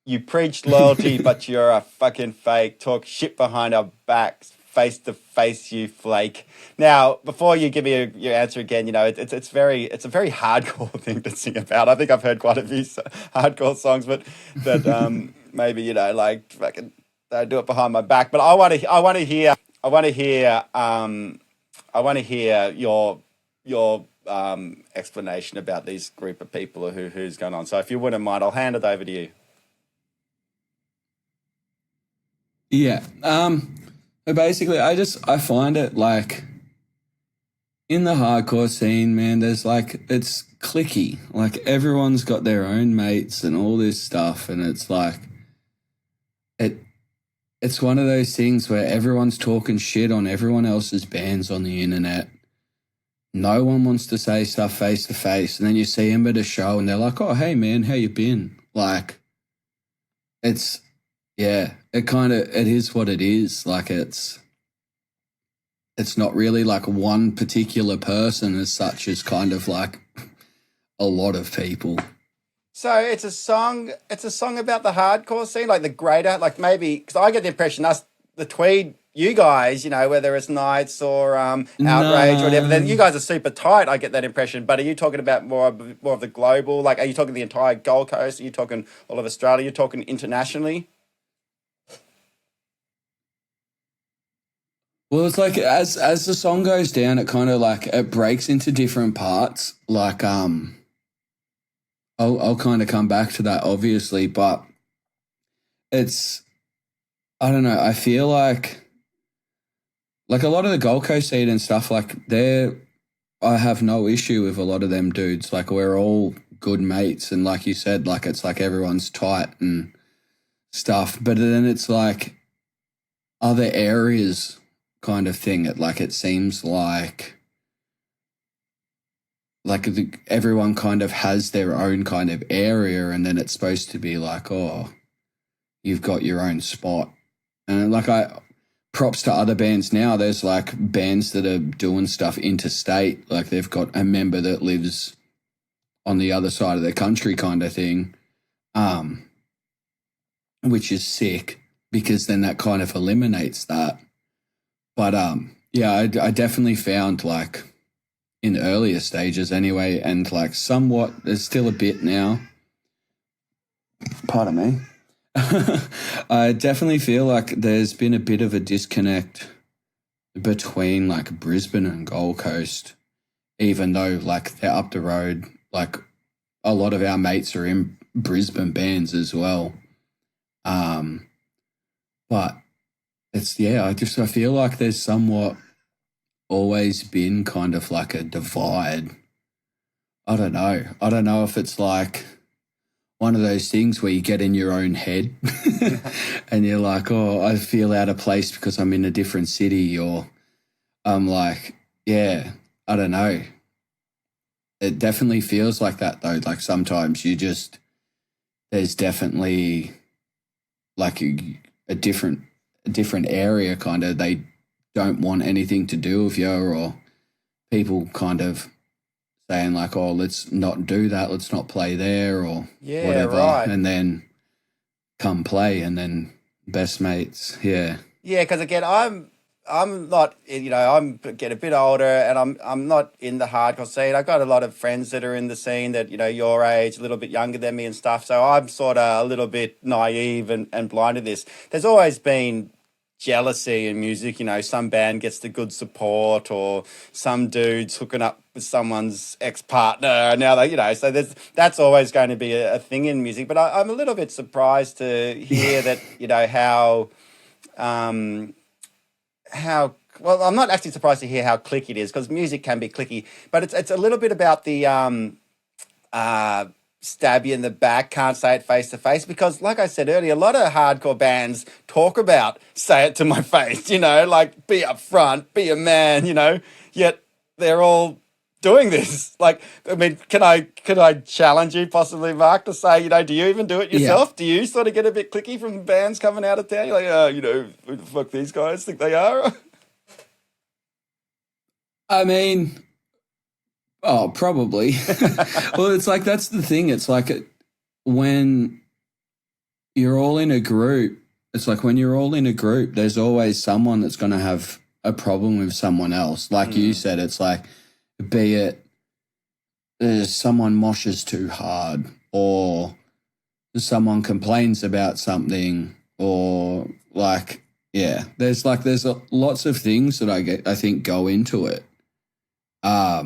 You preach loyalty, but you're a fucking fake. Talk shit behind our backs, face to face, you flake. Now, before you give me your answer again, it's a very hardcore thing to sing about. I think I've heard quite a few hardcore songs, but maybe like fucking don't do it behind my back. But I want to hear your explanation about these group of people or who's going on. So if you wouldn't mind, I'll hand it over to you. Yeah. But basically, I find it like in the hardcore scene, man, there's like, it's cliquey. Like everyone's got their own mates and all this stuff. And it's like, it's one of those things where everyone's talking shit on everyone else's bands on the internet. No one wants to say stuff face to face. And then you see them at a show and they're like, oh, hey, man, how you been? Like, it is what it is. Like it's not really like one particular person as such. As kind of like a lot of people. So it's a song about the hardcore scene, like the greater, like maybe, because I get the impression the Tweed, you guys, whether it's Knights or Outrage or whatever, then you guys are super tight. I get that impression. But are you talking about more of the global? Like, are you talking the entire Gold Coast? Are you talking all of Australia? Are you talking internationally? Well, it's like as the song goes down, it kind of like it breaks into different parts. Like I'll kind of come back to that obviously, but it's, I don't know. I feel like a lot of the Gold Coast scene and stuff, like I have no issue with a lot of them dudes. Like we're all good mates, and like you said, like it's like everyone's tight and stuff. But then it's like other areas kind of thing. It seems like everyone kind of has their own kind of area, and then it's supposed to be like, oh, you've got your own spot. And props to other bands now. There's like bands that are doing stuff interstate. Like they've got a member that lives on the other side of the country kind of thing, which is sick because then that kind of eliminates that. But yeah, I definitely found like in earlier stages anyway, and like somewhat there's still a bit now, Pardon me. I definitely feel like there's been a bit of a disconnect between like Brisbane and Gold Coast, even though like they're up the road. Like a lot of our mates are in Brisbane bands as well. But it's, yeah, I feel like there's somewhat always been kind of like a divide. I don't know. I don't know if it's like one of those things where you get in your own head and you're like, oh, I feel out of place because I'm in a different city, or I'm like, yeah, I don't know. It definitely feels like that though. Like sometimes there's definitely like a different area kind of, they don't want anything to do with you, or people kind of saying like, oh, let's not do that, let's not play there, or whatever. Right. And then come play, and then best mates. Yeah. Yeah, because again, I'm not, I'm getting a bit older, and I'm not in the hardcore scene. I've got a lot of friends that are in the scene that, your age, a little bit younger than me and stuff. So I'm sort of a little bit naive and blind to this. There's always been jealousy in music, some band gets the good support, or some dude's hooking up with someone's ex-partner, and now they, so that's always going to be a thing in music. But I'm a little bit surprised to hear that, how well, I'm not actually surprised to hear how clicky it is, because music can be clicky, but it's a little bit about the stab you in the back, can't say it face to face, because like I said earlier, a lot of hardcore bands talk about say it to my face, like be upfront, be a man, yet they're all doing this. Like, I mean, can I challenge you possibly, Mark, to say, do you even do it yourself? Yeah. Do you sort of get a bit clicky from bands coming out of town? You're like, who the fuck these guys think they are? I mean, probably. Well, it's like, that's the thing. It's like when you're all in a group, there's always someone that's going to have a problem with someone else. Like you said, it's like, be it someone moshes too hard, or someone complains about something, or like, yeah, there's lots of things that I think go into it. I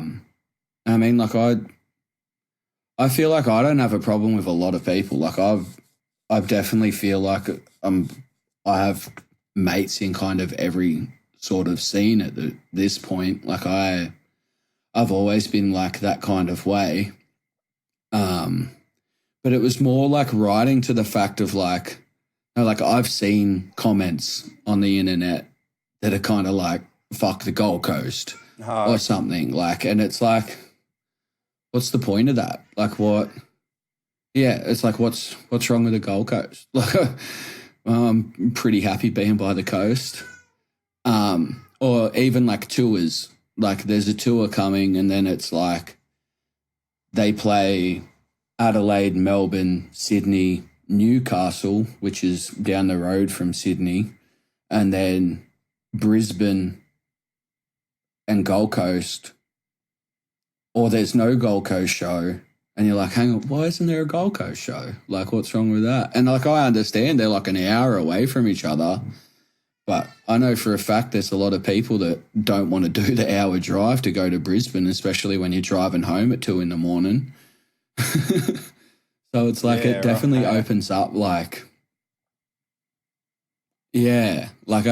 mean, like I feel like I don't have a problem with a lot of people. Like I definitely feel like I have mates in kind of every sort of scene at this point. Like I've always been like that kind of way. But it was more like writing to the fact of like I've seen comments on the internet that are kind of like, fuck the Gold Coast or something, like, and it's like, what's the point of that? Like, what? Yeah, it's like, what's wrong with the Gold Coast? Like, I'm pretty happy being by the coast. Or even like tours. Like, there's a tour coming, and then it's like they play Adelaide, Melbourne, Sydney, Newcastle, which is down the road from Sydney, and then Brisbane and Gold Coast, or there's no Gold Coast show, and you're like, hang on, why isn't there a Gold Coast show? Like, what's wrong with that? And like, I understand they're like an hour away from each other, but I know for a fact there's a lot of people that don't want to do the hour drive to go to Brisbane, especially when you're driving home at 2 a.m. So it's like, it definitely opens up, like, yeah, like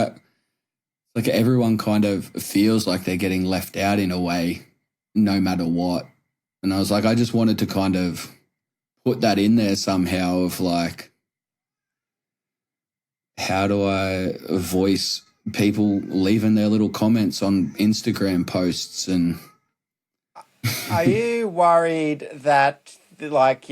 everyone kind of feels like they're getting left out in a way, no matter what. And I was like, I just wanted to kind of put that in there somehow of like, how do I voice people leaving their little comments on Instagram posts? And are you worried that, like,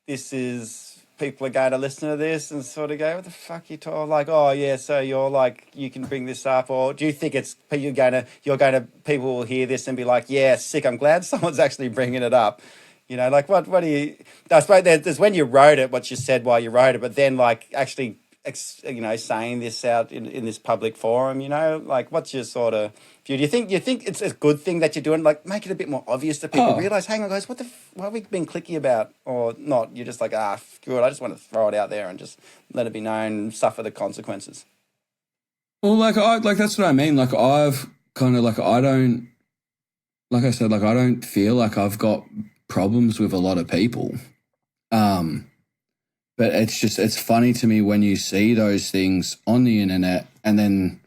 this is, people are going to listen to this and sort of go, what the fuck you talking? Like, oh yeah, so you're like, you can bring this up, or do you think it's people will hear this and be like, yeah, sick, I'm glad someone's actually bringing it up. Like, what do you, I suppose there's when you wrote it, what you said while you wrote it, but then like actually saying this out in this public forum? Like, what's your sort of view? Do you think it's a good thing that you're doing? Like, make it a bit more obvious to people. Realize, hang on, guys, what are we being clicky about, or not? You're just like, good. I just want to throw it out there and just let it be known, suffer the consequences. Well, that's what I mean. Like, I've kind of I don't, like I said, I don't feel like I've got problems with a lot of people. But it's funny to me when you see those things on the internet, and then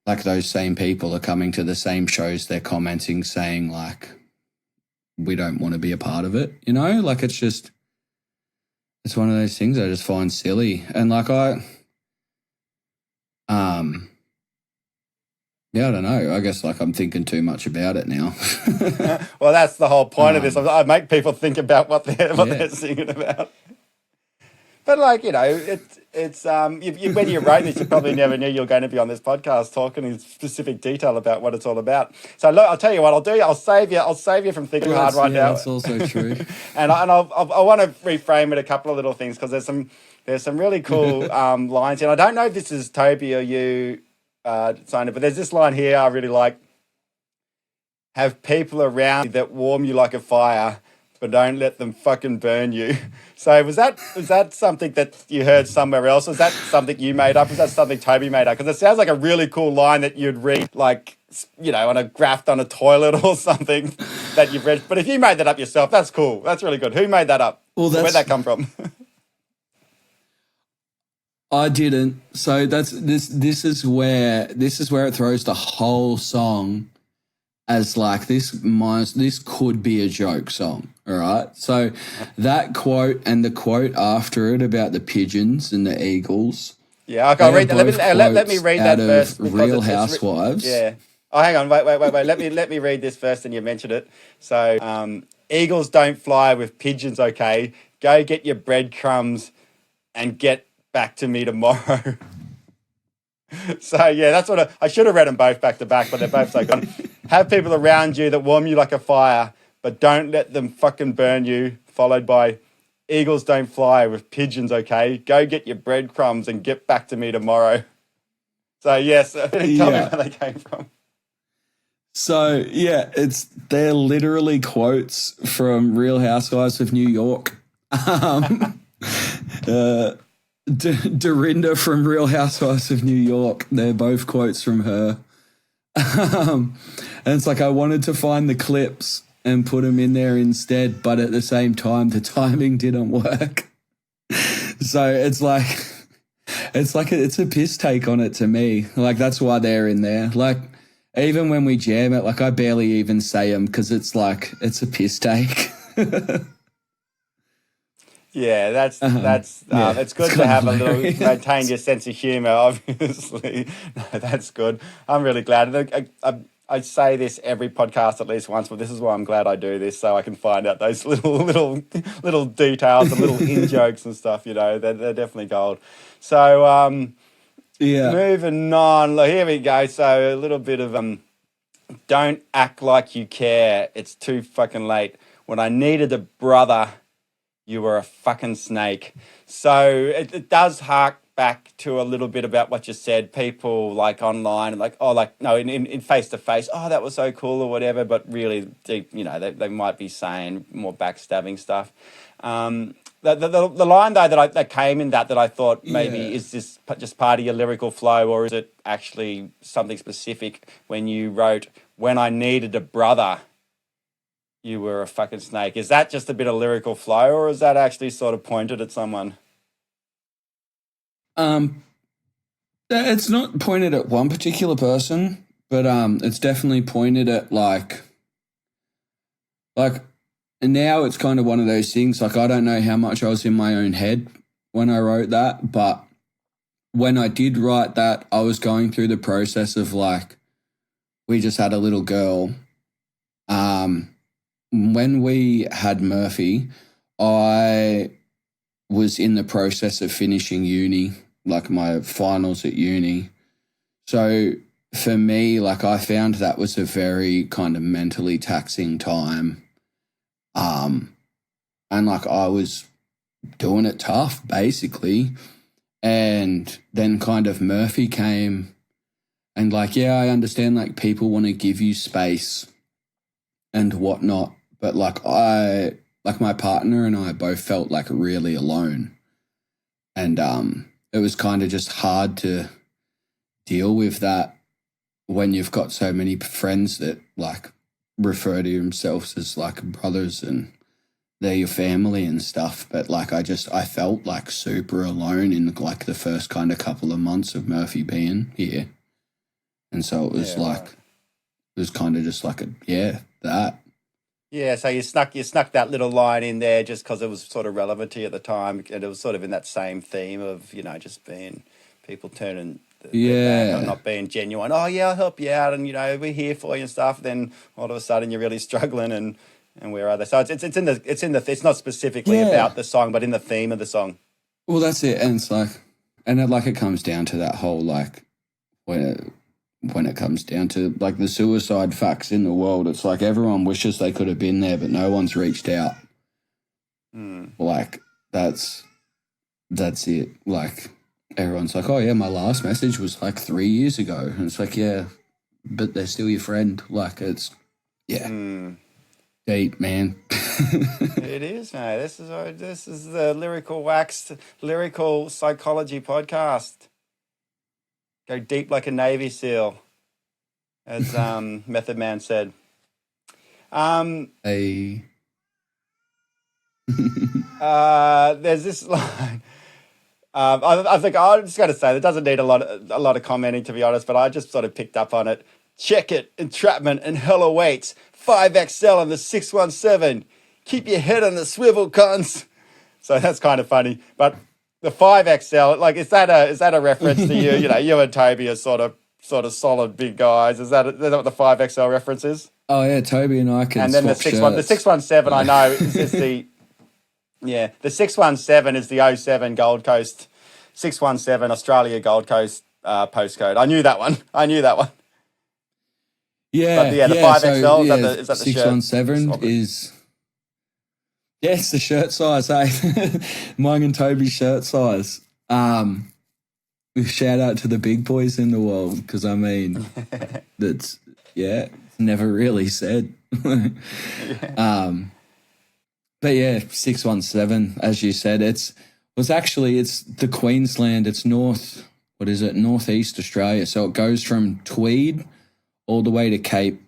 those same people are coming to the same shows, they're commenting saying we don't want to be a part of it, it's one of those things I just find silly. And yeah, I don't know. I guess I'm thinking too much about it now. Well, that's the whole point of this. I make people think about what they're singing about. But it's when you wrote this, you probably never knew you were going to be on this podcast talking in specific detail about what it's all about. So look, I'll tell you what I'll do. I'll save you from thinking hard right now. That's also true. and I want to reframe it a couple of little things, because there's some really cool lines. And I don't know if this is Toby or you, Sona, but there's this line here I really like. Have people around you that warm you like a fire, but don't let them fucking burn you. So was that something that you heard somewhere else? Was that something you made up? Was that something Toby made up? Because it sounds like a really cool line that you'd read, on a graph on a toilet or something that you've read. But if you made that up yourself, that's cool. That's really good. Who made that up? Well, where'd that come from? I didn't. So this is where it throws the whole song as this could be a joke song. All right. So that quote and the quote after it about the pigeons and the eagles. Yeah, okay, I'll read that. Let me read that first. Real Housewives. Yeah. Oh, hang on. Wait. Let me read this first, and you mentioned it. So, eagles don't fly with pigeons, okay? Go get your breadcrumbs and get back to me tomorrow. So, yeah, that's what I should have read them both back to back, but they're both so good. Have people around you that warm you like a fire, but don't let them fucking burn you, followed by eagles don't fly with pigeons, okay? Go get your breadcrumbs and get back to me tomorrow. So, yes, tell me where they came from. So, yeah, they're literally quotes from Real Housewives of New York. Dorinda from Real Housewives of New York. They're both quotes from her. And it's I wanted to find the clips and put them in there instead, but at the same time, the timing didn't work. So it's a piss take on it to me. That's why they're in there. Even when we jam it, I barely even say them because it's a piss take. Yeah, that's it's good to have maintain your sense of humour, obviously. No, that's good. I'm really glad. I say this every podcast at least once, but this is why I'm glad I do this, so I can find out those little details and little in-jokes and stuff, They're definitely gold. So, moving on. Here we go. So a little bit of don't act like you care. It's too fucking late. When I needed a brother, you were a fucking snake. So it does hark back to a little bit about what you said. People online and in face to face. Oh, that was so cool or whatever. But really, deep, they might be saying more backstabbing stuff. The line though that came in that I thought maybe is this just part of your lyrical flow, or is it actually something specific when you wrote "When I needed a brother, you were a fucking snake"? Is that just a bit of lyrical flow, or is that actually sort of pointed at someone? It's not pointed at one particular person, but it's definitely pointed at and now it's kind of one of those things. I don't know how much I was in my own head when I wrote that, but when I did write that, I was going through the process of we just had a little girl. When we had Murphy, I was in the process of finishing uni, my finals at uni. So for me, I found that was a very kind of mentally taxing time. And I was doing it tough, basically. And then kind of Murphy came and like, yeah, I understand like people want to give you space and whatnot, but like my partner and I both felt like really alone. And it was kind of just hard to deal with that when you've got so many friends that like refer to themselves as like brothers and they're your family and stuff. But like I felt like super alone in like the first kind of couple of months of Murphy being here. And so it was it was kind of just like that. Yeah, so you snuck that little line in there just because it was sort of relevant to you at the time, and it was sort of in that same theme of just being people turning their back on not being genuine. Oh yeah, I'll help you out, and we're here for you and stuff. Then all of a sudden you're really struggling, and where are they? So it's not specifically about the song, but in the theme of the song. Well, that's it, and it's like, it comes down to that whole like when it comes down to like the suicide facts in the world, it's like everyone wishes they could have been there, but no one's reached out. Like that's it. Like everyone's like, oh yeah, my last message was like 3 years ago. And it's like, yeah, but they're still your friend. Like it's, deep, man. It is, mate. This is the Lyrical Psychology Podcast. Go deep like a Navy SEAL, as Method Man said. Hey. There's this line. I think I'm just going to say that doesn't need a lot of commenting, to be honest, but I just sort of picked up on it. Check it, entrapment and hell awaits. 5XL on the 617. Keep your head on the swivel, cons. So that's kind of funny, but. The 5XL, like, is that a reference to you? You and Toby are sort of solid big guys. Is that what the 5XL reference is? Oh yeah, Toby and I can. And then the 617, I know is the 617 is the 07 Gold Coast 617 Australia Gold Coast postcode. I knew that one. Yeah, but the 5XL so, is that the 617 is. Yeah, it's the shirt size, eh? Mine and Toby's shirt size. Shout out to the big boys in the world, because I mean, that's never really said. But yeah, 617, as you said, it's the Queensland. It's northeast Australia. So it goes from Tweed all the way to Cape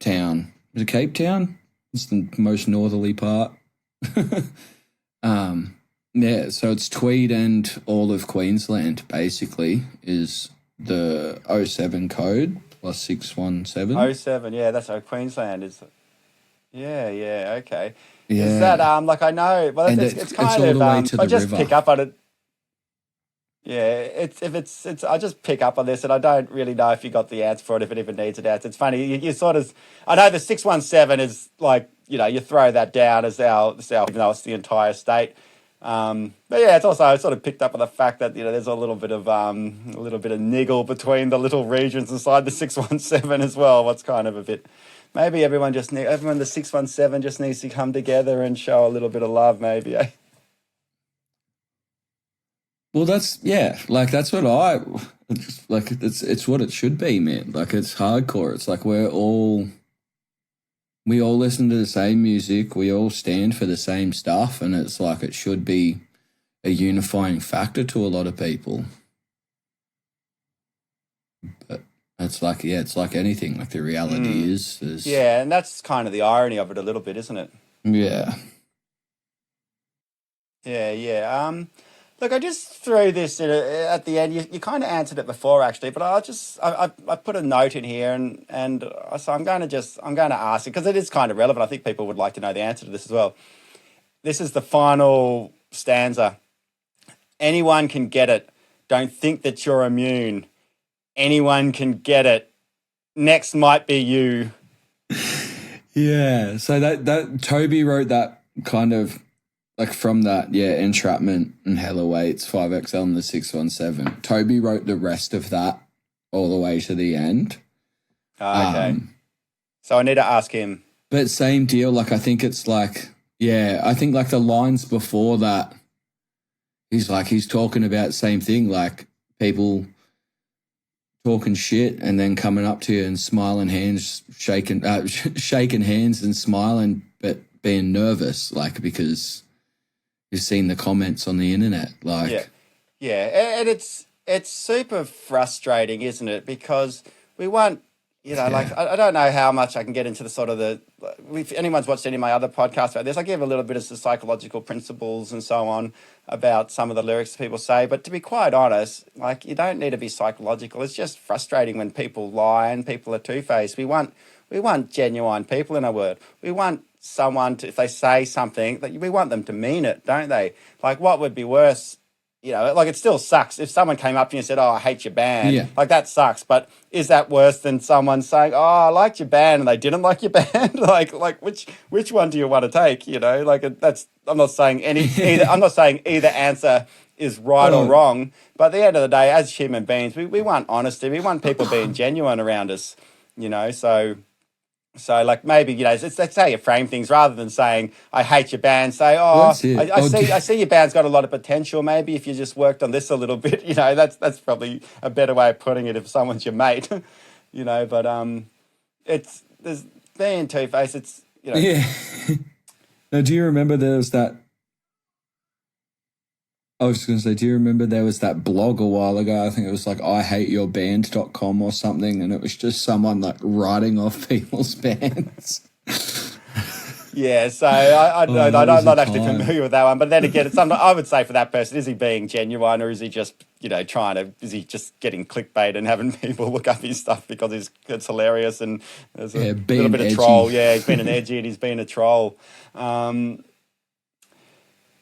Town. Is it Cape Town? It's the most northerly part. So it's Tweed and all of Queensland basically is the 07 code plus 617. 07, yeah, that's how Queensland is. Yeah, okay. Yeah. Is that like I know? Well, it's kind all of the way to the I just river. pick up on it. Yeah, it's I just pick up on this, and I don't really know if you got the answer for it, if it even needs an answer. It's funny, you sort of, I know the 617 is like, you throw that down as our even though it's the entire state. But yeah, it's also, I sort of picked up on the fact that, there's a little bit of niggle between the little regions inside the 617 as well. What's kind of a bit, maybe everyone the 617 just needs to come together and show a little bit of love, maybe, eh? Well, that's what it's what it should be, man. Like it's hardcore. It's like we all listen to the same music. We all stand for the same stuff, and it's like it should be a unifying factor to a lot of people. But it's like anything. Like the reality is, and that's kind of the irony of it a little bit, isn't it? Yeah. Yeah. Look, I just threw this at the end. You kind of answered it before, actually, but I put a note in here, and so I'm going to ask it because it is kind of relevant. I think people would like to know the answer to this as well. This is the final stanza. Anyone can get it. Don't think that you're immune. Anyone can get it. Next might be you. Yeah. So that Toby wrote that kind of. Like from that, entrapment and hell awaits, 5XL and the 617. Toby wrote the rest of that all the way to the end. Okay. So I need to ask him. But same deal. Like I think it's like, I think like the lines before that, he's talking about same thing, like people talking shit and then coming up to you and smiling hands, shaking hands and smiling, but being nervous, like, because you've seen the comments on the internet. Like, and it's super frustrating, isn't it? Because we want, like, I don't know how much I can get into the sort of if anyone's watched any of my other podcasts about this, I give a little bit of the psychological principles and so on about some of the lyrics people say. But to be quite honest, like, you don't need to be psychological. It's just frustrating when people lie and people are two-faced. We want genuine people, in a word. We want someone to, if they say something, we want them to mean it, don't they? Like, what would be worse? Like, it still sucks if someone came up to you and said, "Oh, I hate your band." Yeah. Like, that sucks. But is that worse than someone saying, "Oh, I liked your band," and they didn't like your band? like which one do you want to take? Like, that's, I'm not saying I'm not saying either answer is right or wrong. But at the end of the day, as human beings, we want honesty. We want people being genuine around us. So, like, maybe, that's how you frame things, rather than saying, "I hate your band." Say, "Oh, I see your band's got a lot of potential. Maybe if you just worked on this a little bit," that's probably a better way of putting it if someone's your mate, But there's being two-faced. It's Yeah. Now, do you remember there was that? I was going to say, do you remember there was that blog a while ago? I think it was like IHateYourBand.com or something, and it was just someone like writing off people's bands. Yeah, so I'm not actually familiar with that one. But then again, I would say for that person, is he being genuine, or is he just, is he just getting clickbait and having people look up his stuff because it's hilarious and there's a little bit of troll. Yeah, he's been an edgy and he's been a troll.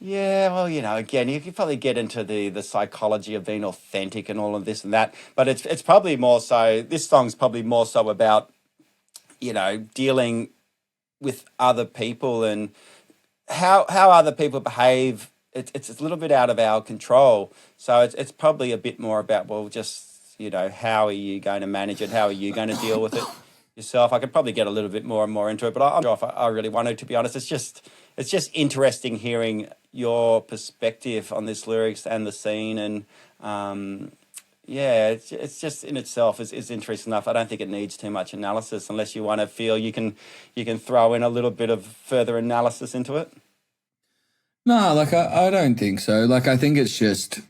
Yeah, well, again, you could probably get into the psychology of being authentic and all of this and that, but it's probably more so, this song's probably more so about, dealing with other people and how other people behave. It's a little bit out of our control. So it's probably a bit more about, well, just, how are you going to manage it? How are you going to deal with it yourself? I could probably get a little bit more and more into it, but I'm not sure if I really wanted to, be honest. It's just interesting hearing your perspective on this lyrics and the scene, and it's just in itself is interesting enough. I don't think it needs too much analysis unless you want to feel you can throw in a little bit of further analysis into it. No, like I don't think so. Like, I think it's just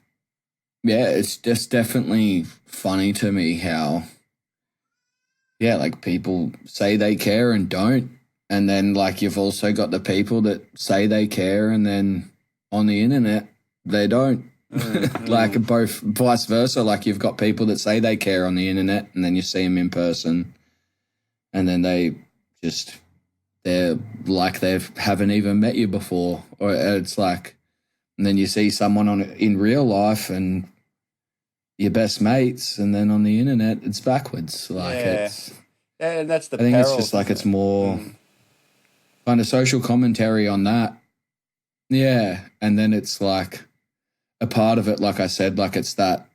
definitely funny to me how like people say they care and don't. And then, like, you've also got the people that say they care and then on the internet, they don't. Like, both vice versa. Like, you've got people that say they care on the internet and then you see them in person and then they're like they haven't even met you before. Or it's like, and then you see someone in real life and your best mates, and then on the internet, it's backwards. Like, and that's the I think peril, it's just like it's more kind of social commentary on that. Yeah. And then it's like a part of it, like I said, like it's that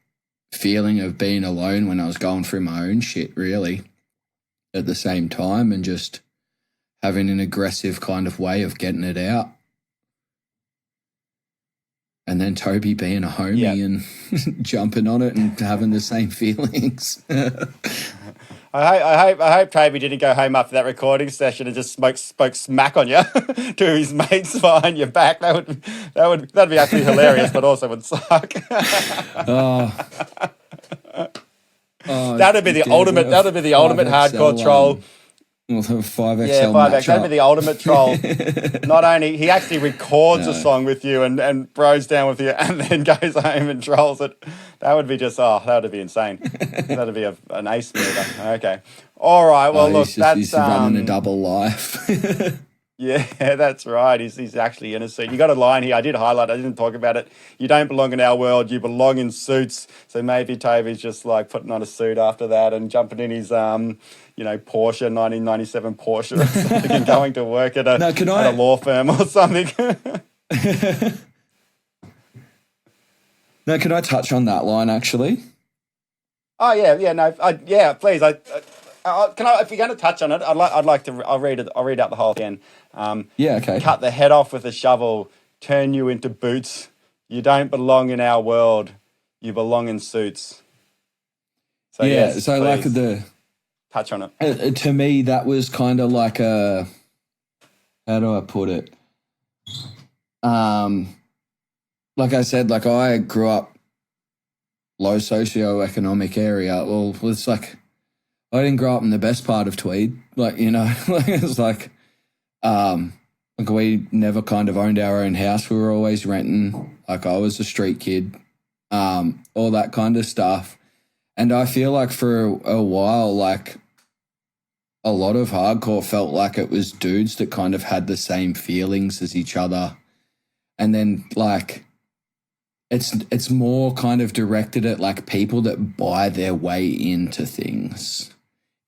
feeling of being alone when I was going through my own shit, really, at the same time, and just having an aggressive kind of way of getting it out. And then Toby being a homie and jumping on it and having the same feelings. I hope Toby didn't go home after that recording session and just spoke smack on you to his mates behind your back. That'd be actually hilarious, but also would suck. That'd be the ultimate hardcore troll. Well, 5XL. Yeah, 5X. That'd be the ultimate troll. Not only he actually records a song with you and bros down with you, and then goes home and trolls it. That would be that would be insane. That'd be an ace mover. Okay. All right. Well, look, he's running a double life. Yeah, that's right. He's actually innocent. You got a line here. I did highlight. I didn't talk about it. You don't belong in our world. You belong in suits. So maybe Toby's just like putting on a suit after that and jumping in his Porsche 1997 Porsche or something and going to work at a law firm or something. Now, can I touch on that line actually? Oh yeah, please. Can I? If you're going to touch on it, I'd like to. I'll read out the whole again. Okay. Cut the head off with a shovel, turn you into boots. You don't belong in our world. You belong in suits. So yeah, yes, so like please touch on it. to me, that was kind of like a, how do I put it? Like I said, like I grew up low socioeconomic area. Well, it's like I didn't grow up in the best part of Tweed. Like, you know, like it's like we never kind of owned our own house. We were always renting. Like I was a street kid, all that kind of stuff. And I feel like for a while, like a lot of hardcore felt like it was dudes that kind of had the same feelings as each other. And then like it's more kind of directed at like people that buy their way into things,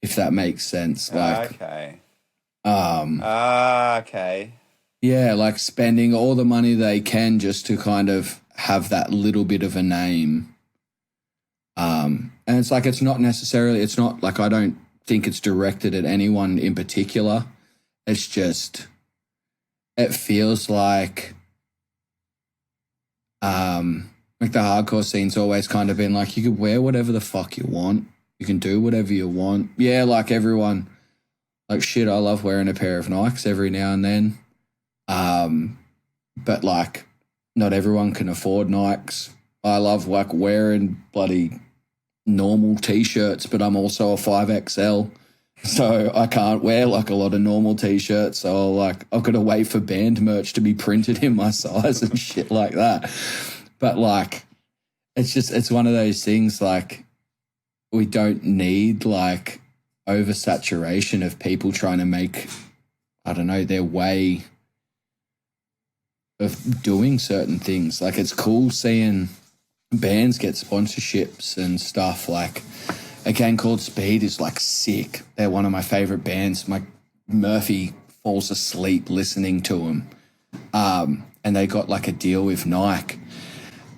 if that makes sense. Like okay. Okay. Yeah, like spending all the money they can just to kind of have that little bit of a name. And it's like it's not like I don't think it's directed at anyone in particular. It's just it feels like the hardcore scene's always kind of been like you can wear whatever the fuck you want. You can do whatever you want. Yeah, like everyone, like shit, I love wearing a pair of Nikes every now and then. But like not everyone can afford Nikes. I love like wearing bloody normal t-shirts, but I'm also a 5XL. So I can't wear like a lot of normal t-shirts. So like I've got to wait for band merch to be printed in my size and shit like that. But like it's one of those things like we don't need like oversaturation of people trying to make, I don't know, their way of doing certain things. Like it's cool seeing bands get sponsorships and stuff. Like a gang called Speed is like sick. They're one of my favorite bands. My Murphy falls asleep listening to them. And they got like a deal with Nike.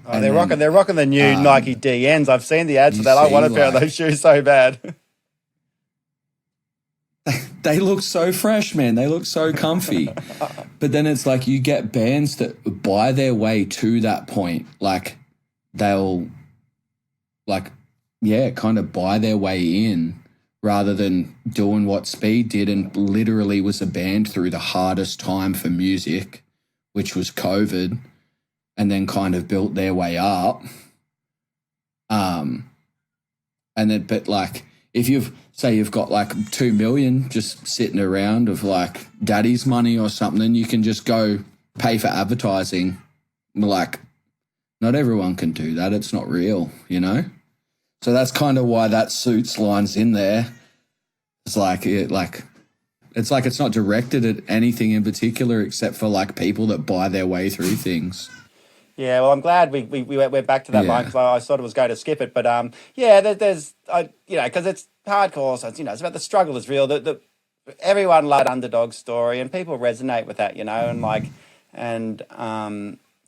Oh, they're rocking the new Nike DNs. I've seen the ads for that. I want a pair of those shoes so bad. They look so fresh, man. They look so comfy. But then it's like you get bands that buy their way to that point. Like they'll like, yeah, kind of buy their way in rather than doing what Speed did and literally was a band through the hardest time for music, which was COVID, and then kind of built their way up. But like if you've got like 2 million just sitting around of like daddy's money or something, you can just go pay for advertising. Like not everyone can do that. It's not real, you know? So that's kind of why that suits line's in there. It's not directed at anything in particular except for like people that buy their way through things. Yeah, well, I'm glad we went back to that line because I sort of was going to skip it, but there's because it's hardcore, so it's about the struggle is real. Everyone loved underdog story, and people resonate with that,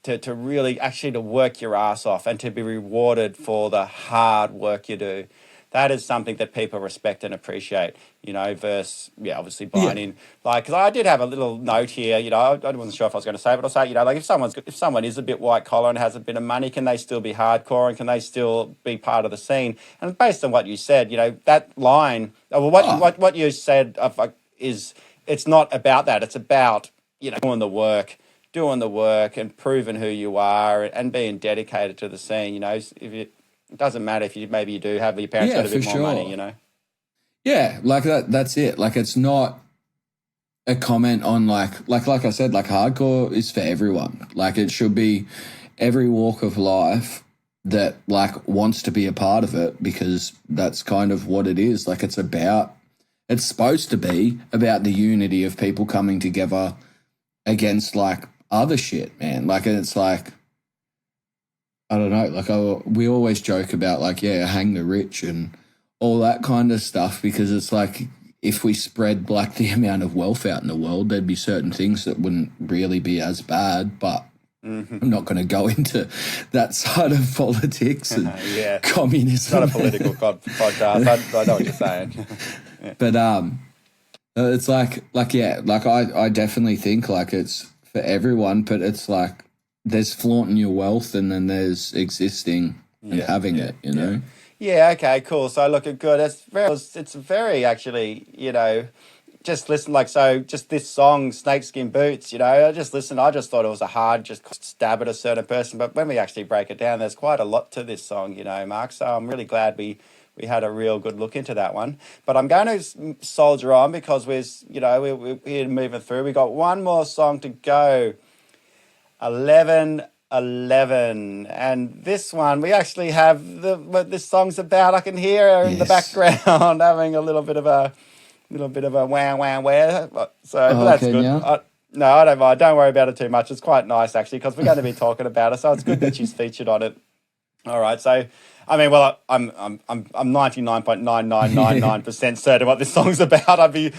to really actually to work your ass off and to be rewarded for the hard work you do. That is something that people respect and appreciate, versus, obviously buying in. Like, because I did have a little note here, I wasn't sure if I was going to say it, but I'll say, like, if someone is a bit white collar and has a bit of money, can they still be hardcore and can they still be part of the scene? And based on what you said, that line, what you said is, it's not about that. It's about, doing the work and proving who you are and being dedicated to the scene, It doesn't matter if you do have your parents got a bit more money, Yeah, like that's it. Like it's not a comment on like I said, like hardcore is for everyone. Like it should be every walk of life that like wants to be a part of it because that's kind of what it is. Like it's supposed to be about the unity of people coming together against like other shit, man. Like it's like I don't know, like we always joke about like, hang the rich and all that kind of stuff because it's like if we spread like the amount of wealth out in the world, there'd be certain things that wouldn't really be as bad, but I'm not going to go into that side of politics and communism. It's not a political podcast. I know what you're saying. But it's I definitely think like it's for everyone, but it's like there's flaunting your wealth, and then there's existing and having it, you know? Yeah, okay, cool. So look, good. It's very actually, just listen, like, so just this song, Snakeskin Boots, I just listened, I just thought it was a hard just stab at a certain person. But when we actually break it down, there's quite a lot to this song, Mark. So I'm really glad we had a real good look into that one. But I'm going to soldier on because we're moving through. We got one more song to go. 11, and this one we actually have what this song's about. I can hear her in the background having a little bit of a wow wow wow. So that's good. No, I don't mind. Don't worry about it too much. It's quite nice actually because we're going to be talking about it. So it's good that she's featured on it. All right. So I mean, well, I'm 99.9999% certain what this song's about. I'd be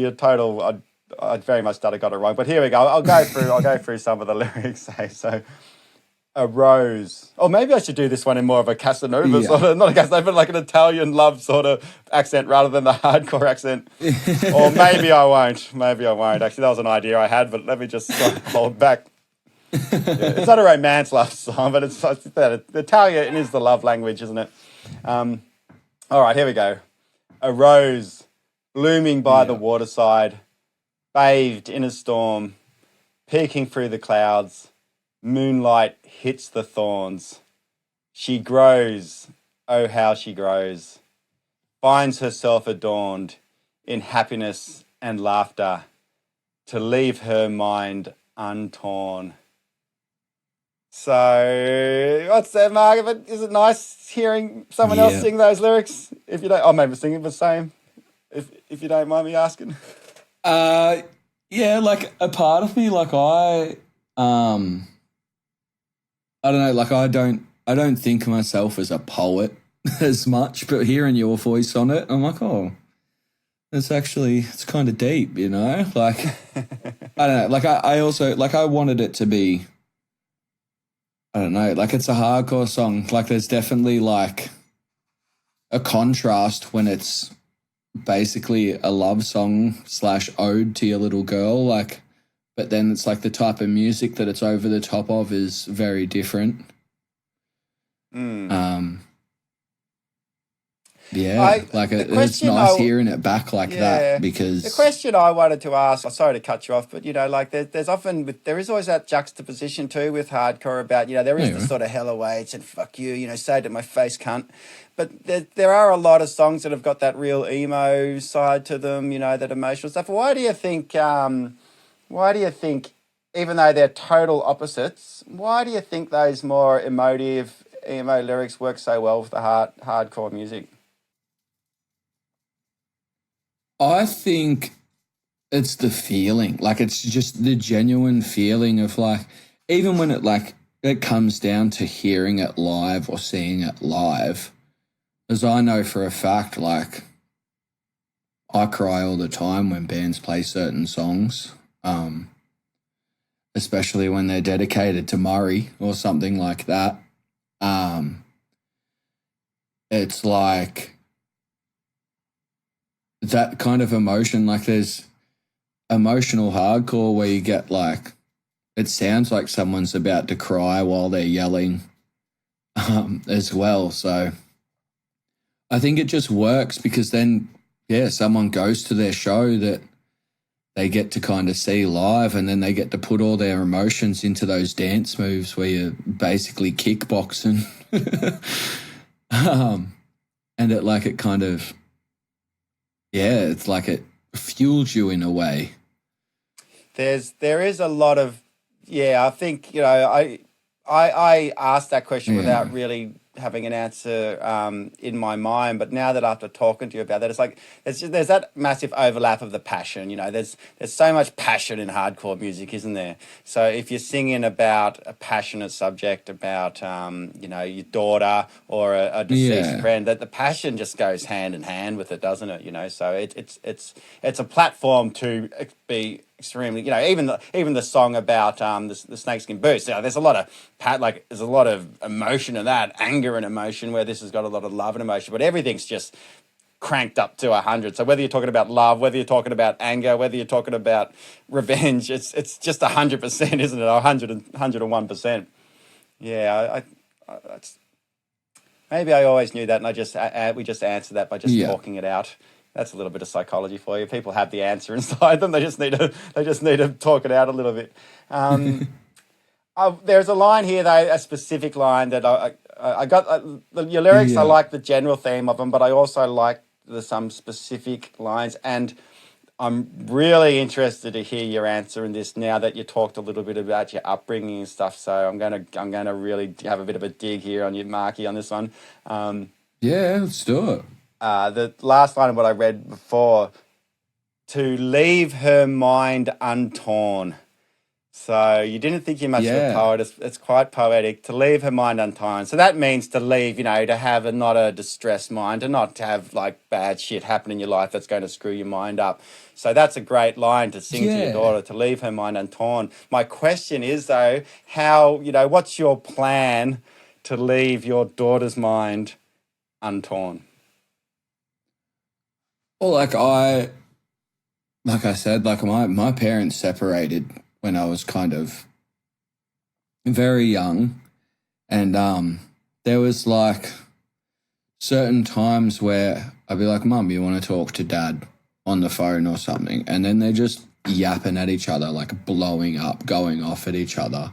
a total. I'd very much got it wrong, but here we go. I'll go through some of the lyrics. So, a rose. Or maybe I should do this one in more of a Casanova sort of, not a Casanova, but like an Italian love sort of accent rather than the hardcore accent. Or maybe I won't. Actually, that was an idea I had, but let me just hold back. It's not a romance love song, but it's the Italian is the love language, isn't it? All right, here we go. A rose blooming by the waterside, bathed in a storm, peeking through the clouds, moonlight hits the thorns. She grows, oh how she grows, finds herself adorned in happiness and laughter, to leave her mind untorn. So, what's that, Mark? Is it nice hearing someone else sing those lyrics? If you don't, I'll maybe sing it the same, if you don't mind me asking. Yeah, like a part of me, like I don't know, like I don't think of myself as a poet as much, but hearing your voice on it, I'm like, oh, it's kind of deep, like, I don't know, like I also, like I wanted it to be, I don't know, like it's a hardcore song, like there's definitely like a contrast when it's basically a love song / ode to your little girl, like, but then it's like the type of music that it's over the top of is very different. It's nice hearing it back like that, because the question I wanted to ask, sorry to cut you off, but like there is always that juxtaposition too with hardcore about, there is the sort of hell awaits and fuck you, say it to my face, cunt. But there are a lot of songs that have got that real emo side to them, that emotional stuff. Why do you think, even though they're total opposites, why do you think those more emotive emo lyrics work so well with the hardcore music? I think it's the feeling, like it's just the genuine feeling of like, even when it comes down to hearing it live or seeing it live, as I know for a fact, like I cry all the time when bands play certain songs, especially when they're dedicated to Murray or something like that. It's like that kind of emotion, like there's emotional hardcore where you get like, it sounds like someone's about to cry while they're yelling as well. So I think it just works because then, someone goes to their show that they get to kind of see live, and then they get to put all their emotions into those dance moves where you're basically kickboxing. And it kind of, it's like it fuels you in a way. There is a lot of, I think, I asked that question without really having an answer in my mind, but now that after talking to you about that, it's like there's that massive overlap of the passion. There's so much passion in hardcore music, isn't there? So if you're singing about a passionate subject, about your daughter or a deceased friend, that the passion just goes hand in hand with it, doesn't it? So it's a platform to be extremely, even the song about the snakeskin boots. There's a lot of emotion in that, anger and emotion, where this has got a lot of love and emotion, but everything's just cranked up to 100. So whether you're talking about love, whether you're talking about anger, whether you're talking about revenge, it's just 100%, isn't it? 101%. Yeah, that's, maybe I always knew that, and we just answered that by just talking it out. That's a little bit of psychology for you. People have the answer inside them. They just need to talk it out a little bit. There's a line here, though, a specific line that I got. Your lyrics, I like the general theme of them, but I also like some specific lines. And I'm really interested to hear your answer in this now that you talked a little bit about your upbringing and stuff. So I'm gonna really have a bit of a dig here on you, Marky, on this one. Yeah, let's do it. The last line of what I read before, to leave her mind untorn. So you didn't think you're much of a poet. It's quite poetic. To leave her mind untorn. So that means to leave, to have not a distressed mind, to not to have like bad shit happen in your life that's going to screw your mind up. So that's a great line to sing to your daughter, to leave her mind untorn. My question is though, how, what's your plan to leave your daughter's mind untorn? Well, like I said, like my parents separated when I was kind of very young, and there was like certain times where I'd be like, Mum, you want to talk to Dad on the phone or something, and then they're just yapping at each other, like blowing up, going off at each other,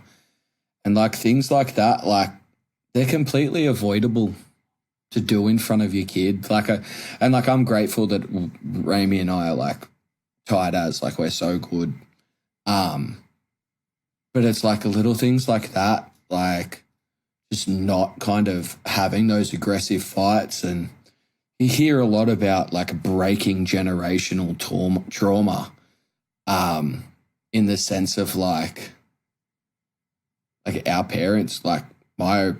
and like things like that, like they're completely avoidable to do in front of your kid. I'm grateful that Rami and I are like tight as, like we're so good. But it's like little things like that, like just not kind of having those aggressive fights. And you hear a lot about like breaking generational trauma, in the sense of like our parents, like my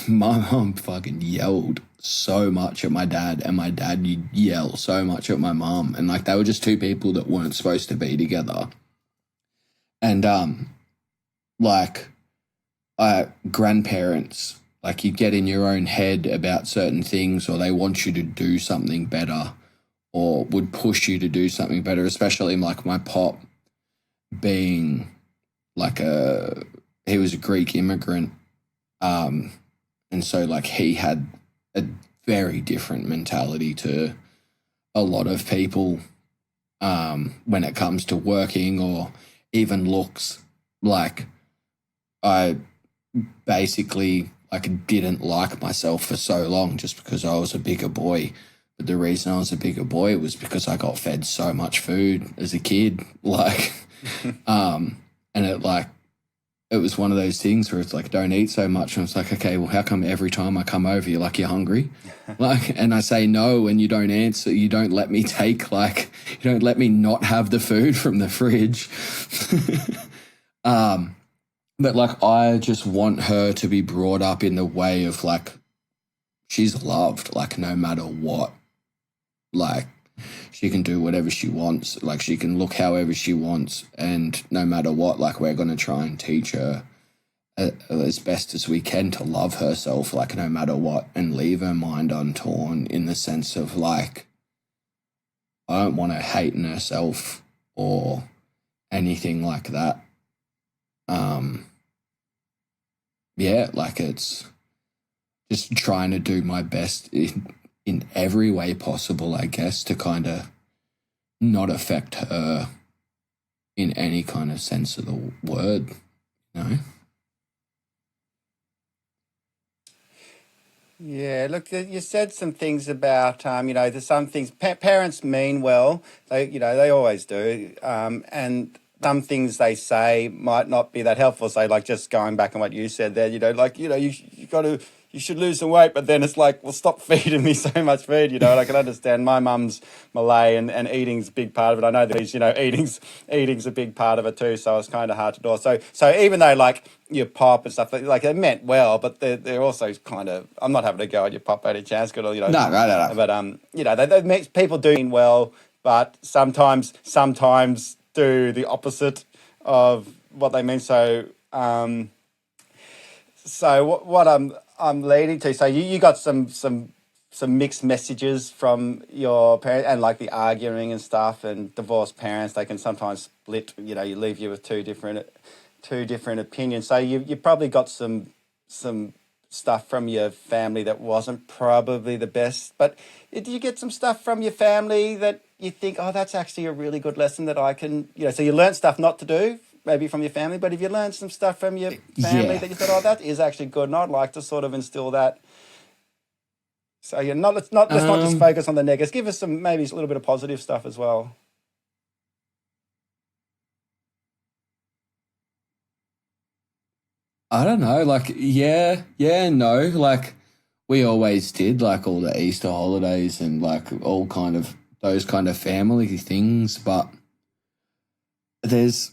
mom fucking yelled so much at my dad, and my dad would yell so much at my mom, and like they were just two people that weren't supposed to be together. And grandparents, like you get in your own head about certain things, or they want you to do something better, or would push you to do something better, especially like my pop being like he was a Greek immigrant. And so like he had a very different mentality to a lot of people when it comes to working or even looks. Like I basically like didn't like myself for so long just because I was a bigger boy. But the reason I was a bigger boy was because I got fed so much food as a kid. Like and it was one of those things where it's like, don't eat so much. And it's like, okay, well, how come every time I come over, you're hungry? And I say no, and you don't answer. You don't let me you don't let me not have the food from the fridge. But like, I just want her to be brought up in the way of like, she's loved, like no matter what. Like, she can do whatever she wants. Like, she can look however she wants. And no matter what, like, we're going to try and teach her as best as we can to love herself, like, no matter what, and leave her mind untorn in the sense of, like, I don't want her hating herself or anything like that. Yeah, like, it's just trying to do my best in every way possible, I guess, to kind of not affect her in any kind of sense of the word, you know? Yeah, look, you said some things about, there's some things, parents mean well, they always do, and some things they say might not be that helpful. So, like, just going back on what you said there, you should lose some weight, but then it's like, well, stop feeding me so much food, I can understand my mum's Malay and eating's a big part of it. I know that eating's a big part of it too, so it's kind of hard to do. So even though like your pop and stuff, like they meant well, but they're also kind of, I'm not having to go at your pop any chance, No. But people do mean well, but sometimes do the opposite of what they mean. So what I'm leading to. So you got some some mixed messages from your parents, and like the arguing and stuff, and divorced parents, they can sometimes split, you leave you with two different opinions. So you probably got some stuff from your family that wasn't probably the best. But did you get some stuff from your family that you think, oh, that's actually a really good lesson that I can, so you learned stuff not to do, maybe from your family, but if you learned some stuff from your family that you thought, oh, that is actually good, and I'd like to sort of instill that. So let's not just focus on the negatives. Give us maybe a little bit of positive stuff as well. I don't know, like, no, like, we always did, like, all the Easter holidays and, like, all kind of those kind of family things, but there's,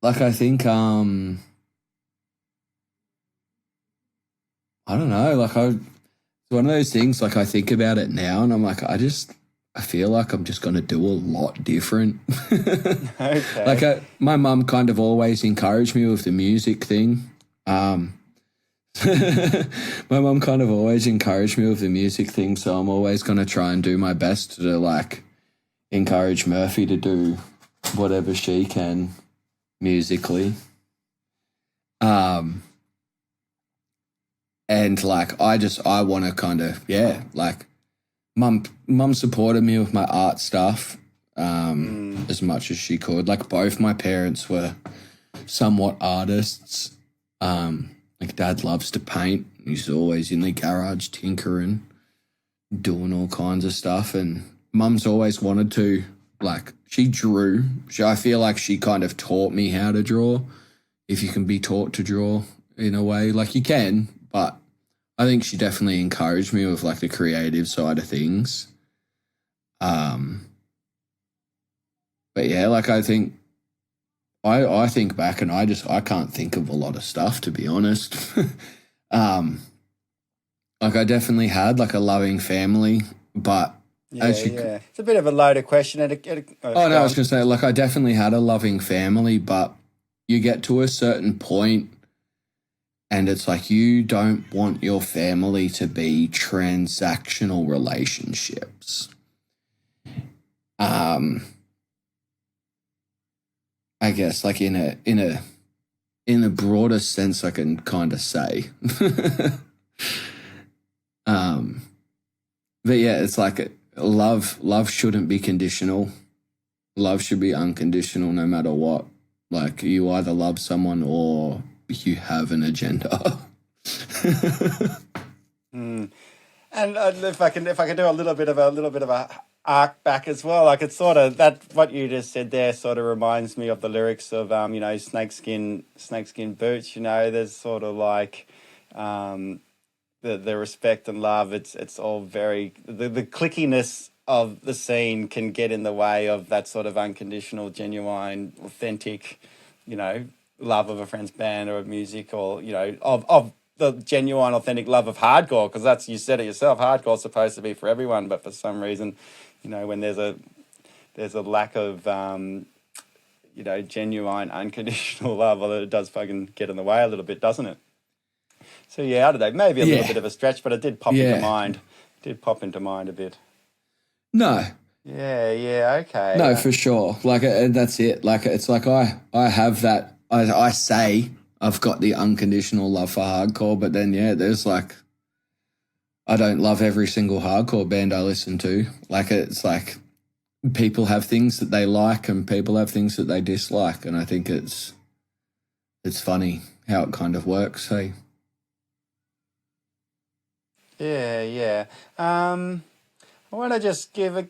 like, I think, I don't know, like, it's one of those things, like, I think about it now and I'm like, I feel like I'm just going to do a lot different. Okay. Like, my mum kind of always encouraged me with the music thing. My mum kind of always encouraged me with the music thing, so I'm always going to try and do my best to, like, encourage Murphy to do whatever she can musically. And, like, I want to kind of, like, Mum supported me with my art stuff as much as she could. Like, both my parents were somewhat artists. Like, Dad loves to paint. He's always in the garage tinkering, doing all kinds of stuff. And Mum's always wanted to, like, she drew. I feel like she kind of taught me how to draw, if you can be taught to draw in a way. Like, you can, but I think she definitely encouraged me with, like, the creative side of things. But yeah, like, I think I think back and I can't think of a lot of stuff, to be honest. Like, I definitely had, like, a loving family, but it's a bit of a loaded question. I was going to say, like, I definitely had a loving family, but you get to a certain point and it's like you don't want your family to be transactional relationships. I guess, like, in a broader sense, I can kind of say. But yeah, it's like love shouldn't be conditional. Love should be unconditional no matter what. Like, you either love someone or you have an agenda. And if I can do a little bit of a arc back as well, like, it's sort of that what you just said there sort of reminds me of the lyrics of snakeskin boots. There's sort of like the respect and love. It's all very the clickiness of the scene can get in the way of that sort of unconditional, genuine, authentic, love of a friend's band or of music, or of the genuine, authentic love of hardcore, because that's, you said it yourself, hardcore's supposed to be for everyone, but for some reason, when there's a lack of genuine, unconditional love, well, it does fucking get in the way a little bit, doesn't it? So yeah, I don't know, maybe a little bit of a stretch, but it did pop into mind. A bit. No. Yeah, okay. No, for sure. Like, that's it. Like, it's like I have that. I say I've got the unconditional love for hardcore, but then there's, like, I don't love every single hardcore band I listen to. Like, it's like people have things that they like and people have things that they dislike, and I think it's funny how it kind of works. Hey. Yeah. I want to just I'll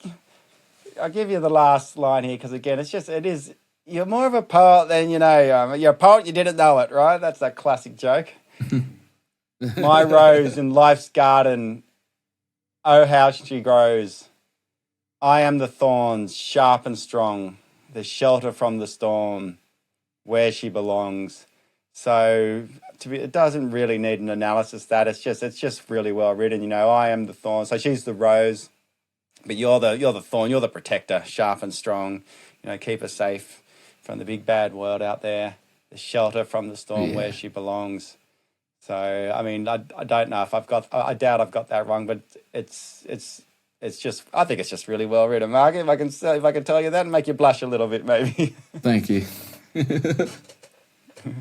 give you the last line here, because again, you're more of a poet than you know. You're a poet, you didn't know it, right? That's that classic joke. My rose in life's garden, oh how she grows. I am the thorns, sharp and strong, the shelter from the storm, where she belongs. So it doesn't really need an analysis. That it's just really well written. I am the thorn. So she's the rose, but you're the thorn. You're the protector, sharp and strong. Keep her safe from the big bad world out there. The shelter from the storm, where she belongs. So I mean, I don't know if I doubt I've got that wrong, but it's just, I think it's just really well written, Mark. If I can tell you that and make you blush a little bit, maybe. Thank you.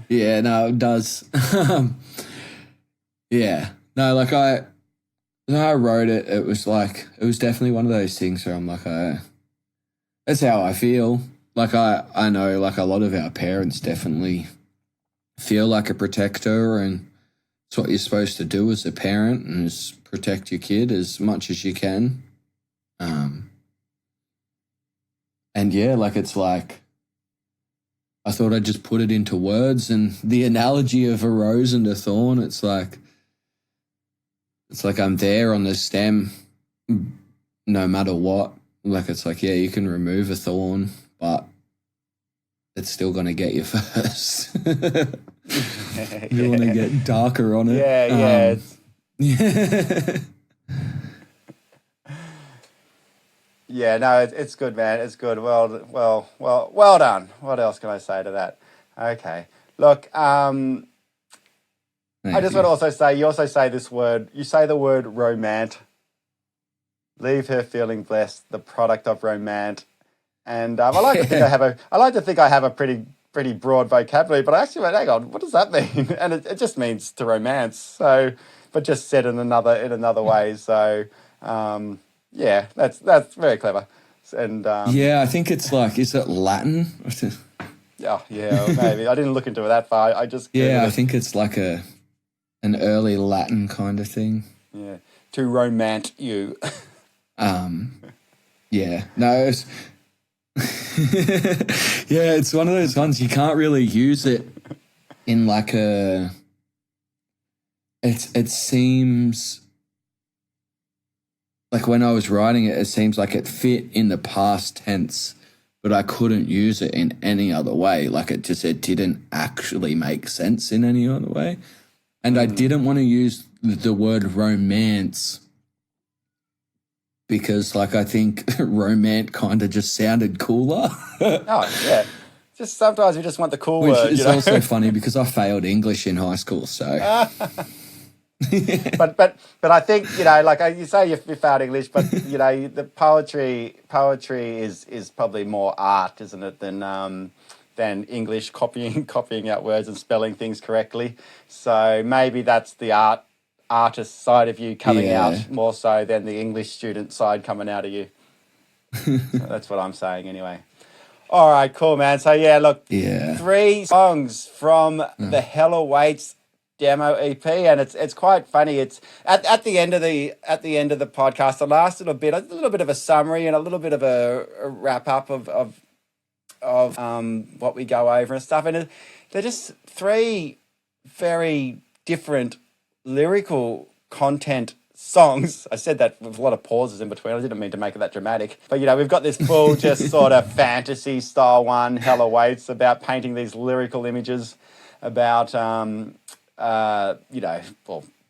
Yeah, no, it does. Yeah, no, like when I wrote it, it was definitely one of those things where I'm like, that's how I feel. Like I know like a lot of our parents definitely feel like a protector, and it's what you're supposed to do as a parent, and is protect your kid as much as you can. And yeah, like it's like, I thought I'd just put it into words, and the analogy of a rose and a thorn, it's like I'm there on the stem no matter what. Like it's like, yeah, you can remove a thorn, but it's still going to get you first. You want to get darker on it. Yeah, yeah. Yeah, no, it's good, man. It's good. Well done. What else can I say to that? Okay. Look, I just want to also say, you also say this word, you say the word romant. Leave her feeling blessed, the product of romant. And I like to think I have a pretty broad vocabulary, but I actually went, hang on, what does that mean? And it just means to romance. So, but just said in another way. So, yeah, that's very clever. And yeah, I think it's like, is it Latin? yeah, maybe. I didn't look into it that far. I just I think it's like an early Latin kind of thing. Yeah, to romant you. Yeah, no, it's yeah, it's one of those ones you can't really use it in like a. It seems like when I was writing it, it seems like it fit in the past tense, but I couldn't use it in any other way. Like it didn't actually make sense in any other way, and I didn't want to use the word romance, because like I think romance kind of just sounded cooler. Oh yeah, just sometimes you just want the cool Which word. is also funny because I failed English in high school, so. But I think, like you say, you failed English, but the poetry is probably more art, isn't it, than English copying out words and spelling things correctly. So maybe that's the artist side of you coming out more so than the English student side coming out of you. So that's what I'm saying anyway. All right, cool, man. So yeah, look, 3 songs from the Hell Awaits demo EP, and it's quite funny. It's at the end of the podcast, the last little bit of a summary and a little bit of a wrap up of what we go over and stuff, and they're just 3 very different lyrical content songs. I said that with a lot of pauses in between. I didn't mean to make it that dramatic. But, we've got this full just sort of fantasy style one, Hell Awaits, about painting these lyrical images about,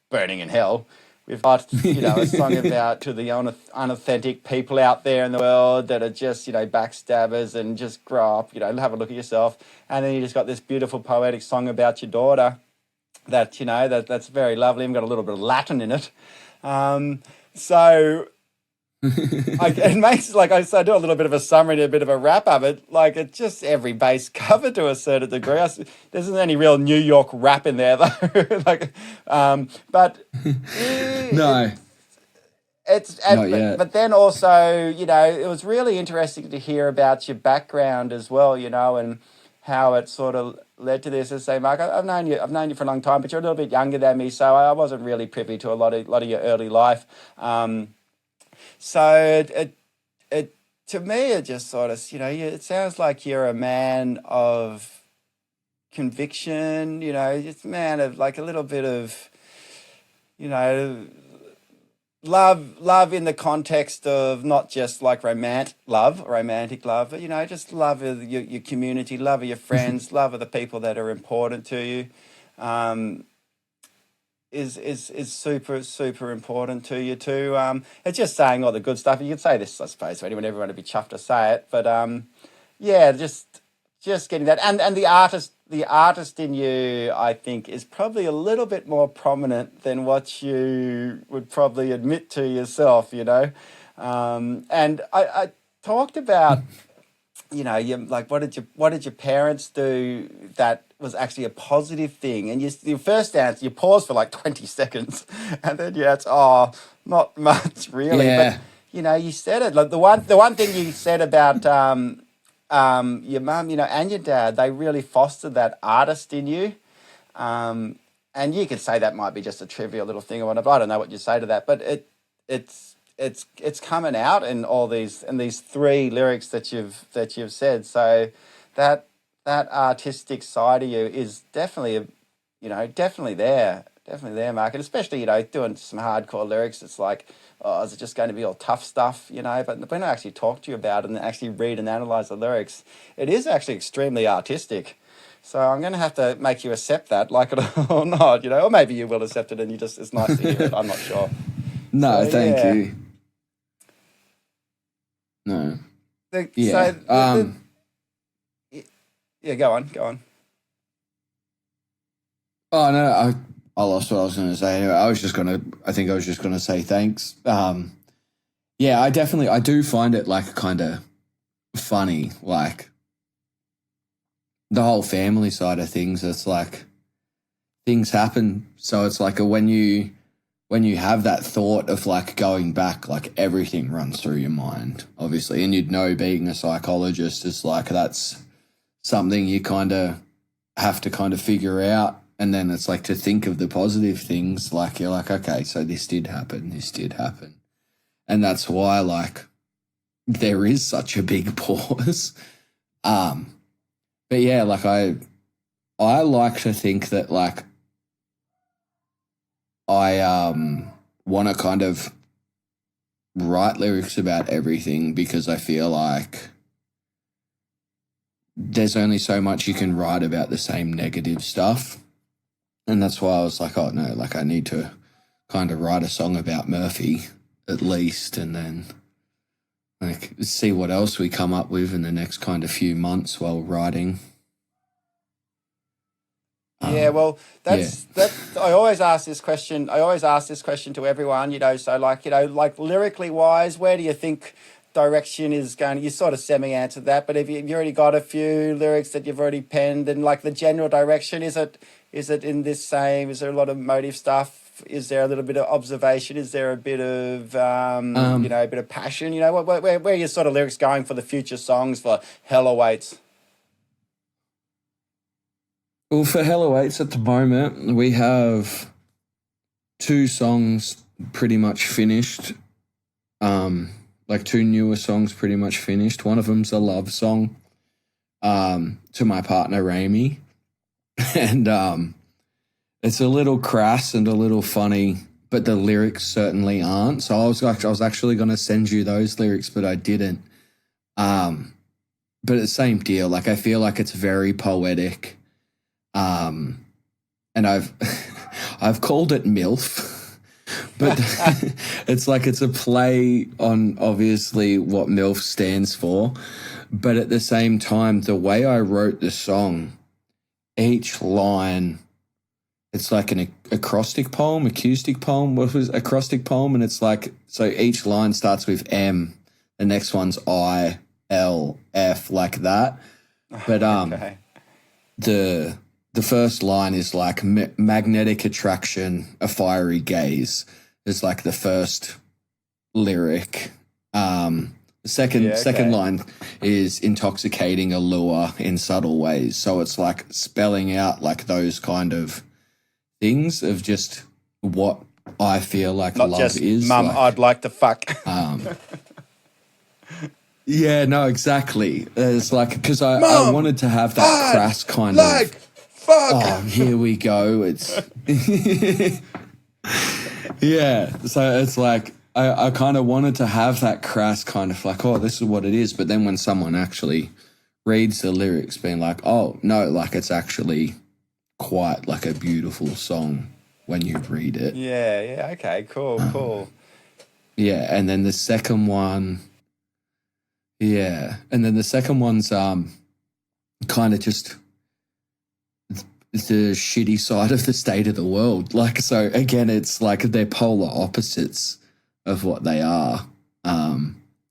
burning in hell. We've got, a song about to the unauthentic people out there in the world that are just, backstabbers and just grow up, have a look at yourself. And then you just got this beautiful poetic song about your daughter that, that's very lovely. Even got a little bit of Latin in it. So it makes, like I do a little bit of a summary and a bit of a wrap up. It's just every base covered to a certain degree. There isn't any real New York rap in there though. But no, but then also, it was really interesting to hear about your background as well, and how it sort of led to this. As say, Mark, I've known you for a long time, but you're a little bit younger than me, so I wasn't really privy to a lot of your early life. So it to me, it just sort of, it sounds like you're a man of conviction, just a man of like a little bit of, love in the context of not just like romantic love, but, just love of your community, love of your friends, love of the people that are important to you. Is super, super important to you too. It's just saying all the good stuff. You could say this, I suppose, to everyone would be chuffed to say it. But just getting that, and the the artist in you, I think, is probably a little bit more prominent than what you would probably admit to yourself, you know. And I talked about, you know, you like what did your parents do that was actually a positive thing? And your first answer, you pause for like 20 seconds, and then you answer, oh, not much really. But Yeah. you know, you said it. Like the one thing you said about your mum, you know, and your dad, they really fostered that artist in you. And you could say that might be just a trivial little thing or whatever. I don't know what you say to that, but it's coming out in all these three lyrics that you've said. So that that artistic side of you is definitely, you know, definitely there, Mark. And especially, you know, doing some hardcore lyrics, it's like, oh, is it just going to be all tough stuff, you know? But when I actually talk to you about it and actually read and analyze the lyrics, it is actually extremely artistic. So I'm going to have to make you accept that, like it or not, you know, or maybe you will accept it and it's nice to hear it. I'm not sure. No, So thank yeah, you. No. the, Yeah. so yeah, go on. Oh no, I lost what I was going to say. Anyway, I think I was just gonna say thanks. Yeah, I do find it like kind of funny, like the whole family side of things. It's like things happen, so it's like when you have that thought of like going back, like everything runs through your mind, obviously, and you'd know being a psychologist is like that's something you kind of have to kind of figure out. And then it's like to think of the positive things, like you're like, okay, so this did happen. And that's why like there is such a big pause. But yeah, like I like to think that like I want to kind of write lyrics about everything because I feel like there's only so much you can write about the same negative stuff. And that's why I was like, oh no, like I need to kind of write a song about Murphy at least, and then like see what else we come up with in the next kind of few months while writing. Yeah, well, Yeah. that. I always ask this question. I always ask this question to everyone. You know, so like, you know, like lyrically wise, where do you think direction is going? You sort of semi-answered that, but have you already got a few lyrics that you've already penned, and like the general direction, is it in this same? Is there a lot of motive stuff? Is there a little bit of observation? Is there a bit of you Um, know, a bit of passion? You know, where are your sort of lyrics going for the future songs for Hell Awaits? well, for Hell Awaits at the moment, we have two songs pretty much finished. Like two newer songs pretty much finished. One of them's a love song to my partner, Amy. And it's a little crass and a little funny, but the lyrics certainly aren't. So I was actually going to send you those lyrics, but I didn't. But it's the same deal. Like I feel like it's very poetic. And I've I've called it MILF, but it's like it's a play on obviously what MILF stands for. But at the same time, the way I wrote the song, each line, it's like an acrostic poem, acoustic poem. What was acrostic poem? And it's like, so each line starts with M, the next one's I, L, F, like that. But Okay. the first line is like magnetic attraction, a fiery gaze. Is like the first lyric. The second Okay. line is intoxicating allure in subtle ways. So it's like spelling out like those kind of things of just what I feel like Not love just is. mum, Like, I'd like to fuck. yeah, no, exactly. It's like, because I Mum, wanted to have that I'd crass kind like of, fuck. oh, here we go. It's, yeah. So it's like, I kind of wanted to have that crass kind of like, oh, this is what it is. But then when someone actually reads the lyrics, being like, oh, no, like it's actually quite like a beautiful song when you read it. Yeah, yeah, okay, cool, cool. Yeah. And then the second one, yeah. And then the second one's kind of just the shitty side of the state of the world. Like, so again, it's like they're polar opposites of what they are.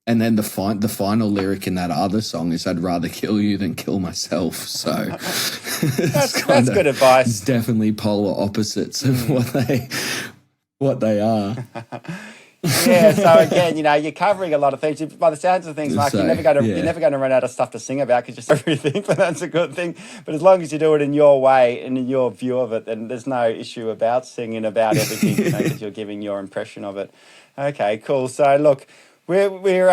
And then the final lyric in that other song is, "I'd rather kill you than kill myself." So that's good advice. It's definitely polar opposites of what they are. Yeah, so again, you're covering a lot of things. By the sounds of things, Mark, you're never going to run out of stuff to sing about because you're everything. But that's a good thing. But as long as you do it in your way and in your view of it, then there's no issue about singing about everything because you're giving your impression of it. Okay, cool. So look, we're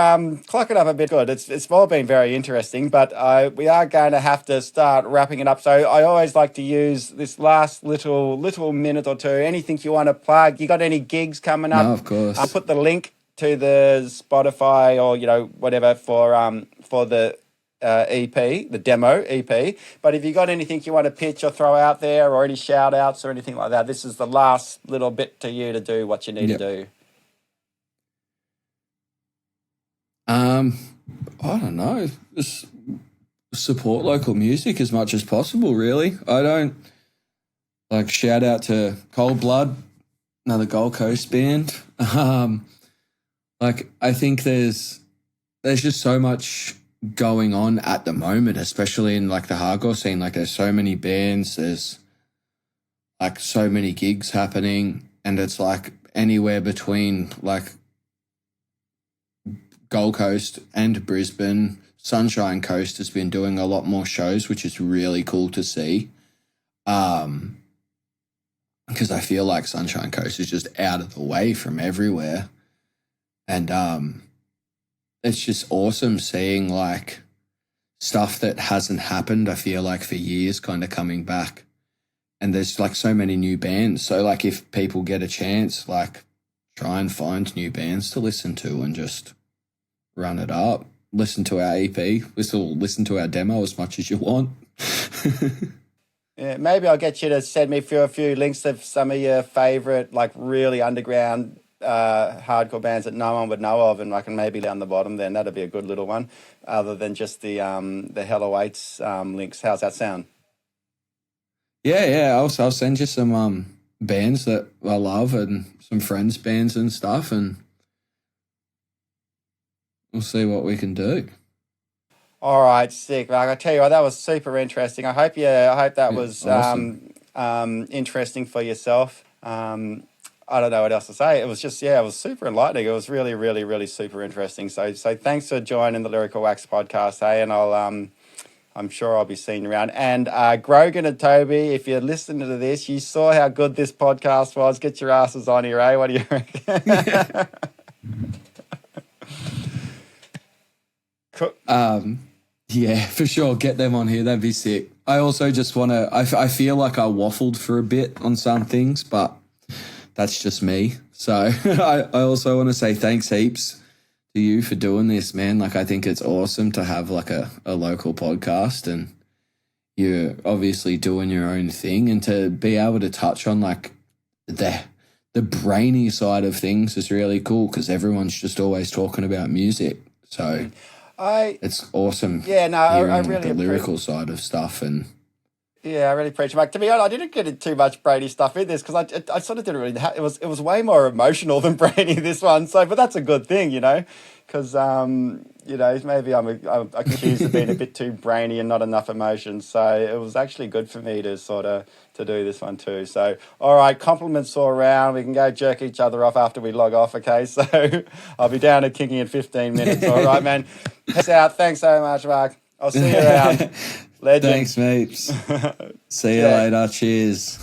clocking up a bit. Good. It's all been very interesting, but we are going to have to start wrapping it up. So I always like to use this last little minute or two. Anything you want to plug? You got any gigs coming up? No, of course. I'll put the link to the Spotify or whatever for the EP, the demo EP. But if you got anything you want to pitch or throw out there, or any shout outs or anything like that, this is the last little bit to you to do what you need to do. I don't know. Just support local music as much as possible, really. I don't shout out to Cold Blood, another Gold Coast band. I think there's just so much going on at the moment, especially in the hardcore scene. There's so many bands, there's so many gigs happening, and it's anywhere between Gold Coast and Brisbane. Sunshine Coast has been doing a lot more shows, which is really cool to see. Because I feel like Sunshine Coast is just out of the way from everywhere. And it's just awesome seeing stuff that hasn't happened, I feel for years, kind of coming back. And there's so many new bands. So if people get a chance, try and find new bands to listen to and just run it up. Listen to our EP. Listen to our demo as much as you want. Yeah, maybe I'll get you to send me a few links of some of your favourite, really underground hardcore bands that no one would know of, and I can maybe down the bottom then. That'd be a good little one, other than just the Hell Awaits links. How's that sound? Yeah. I'll send you some bands that I love and some friends' bands and stuff, and we'll see what we can do. All right, sick, Mark. I tell you what, that was super interesting. I hope that was awesome. Interesting for yourself. I don't know what else to say. It was just, it was super enlightening. It was really, really, really super interesting. So thanks for joining the Lyrical Wax podcast, hey? And I'm sure I'll be seeing you around. And Grogan and Toby, if you're listening to this, you saw how good this podcast was. Get your asses on here, eh? What do you reckon? Yeah, for sure. Get them on here. That'd be sick. I also just want to, I feel like I waffled for a bit on some things, but that's just me. So I also want to say thanks heaps to you for doing this, man. I think it's awesome to have a local podcast, and you're obviously doing your own thing, and to be able to touch on the brainy side of things is really cool, because everyone's just always talking about music. So it's awesome. Yeah, no, I really the lyrical side of stuff. And yeah, I really appreciate it. Mike, to be honest, I didn't get too much brainy stuff in this, because I sort of didn't really it was way more emotional than brainy, this one. So, but that's a good thing, because maybe I'm accused of being a bit too brainy and not enough emotion. So it was actually good for me to to do this one too. So, all right, compliments all around. We can go jerk each other off after we log off, okay? So I'll be down at Kingy in 15 minutes. All right, man. Peace out. Thanks so much, Mark. I'll see you around. Legend. Thanks, mates. See you later. Cheers.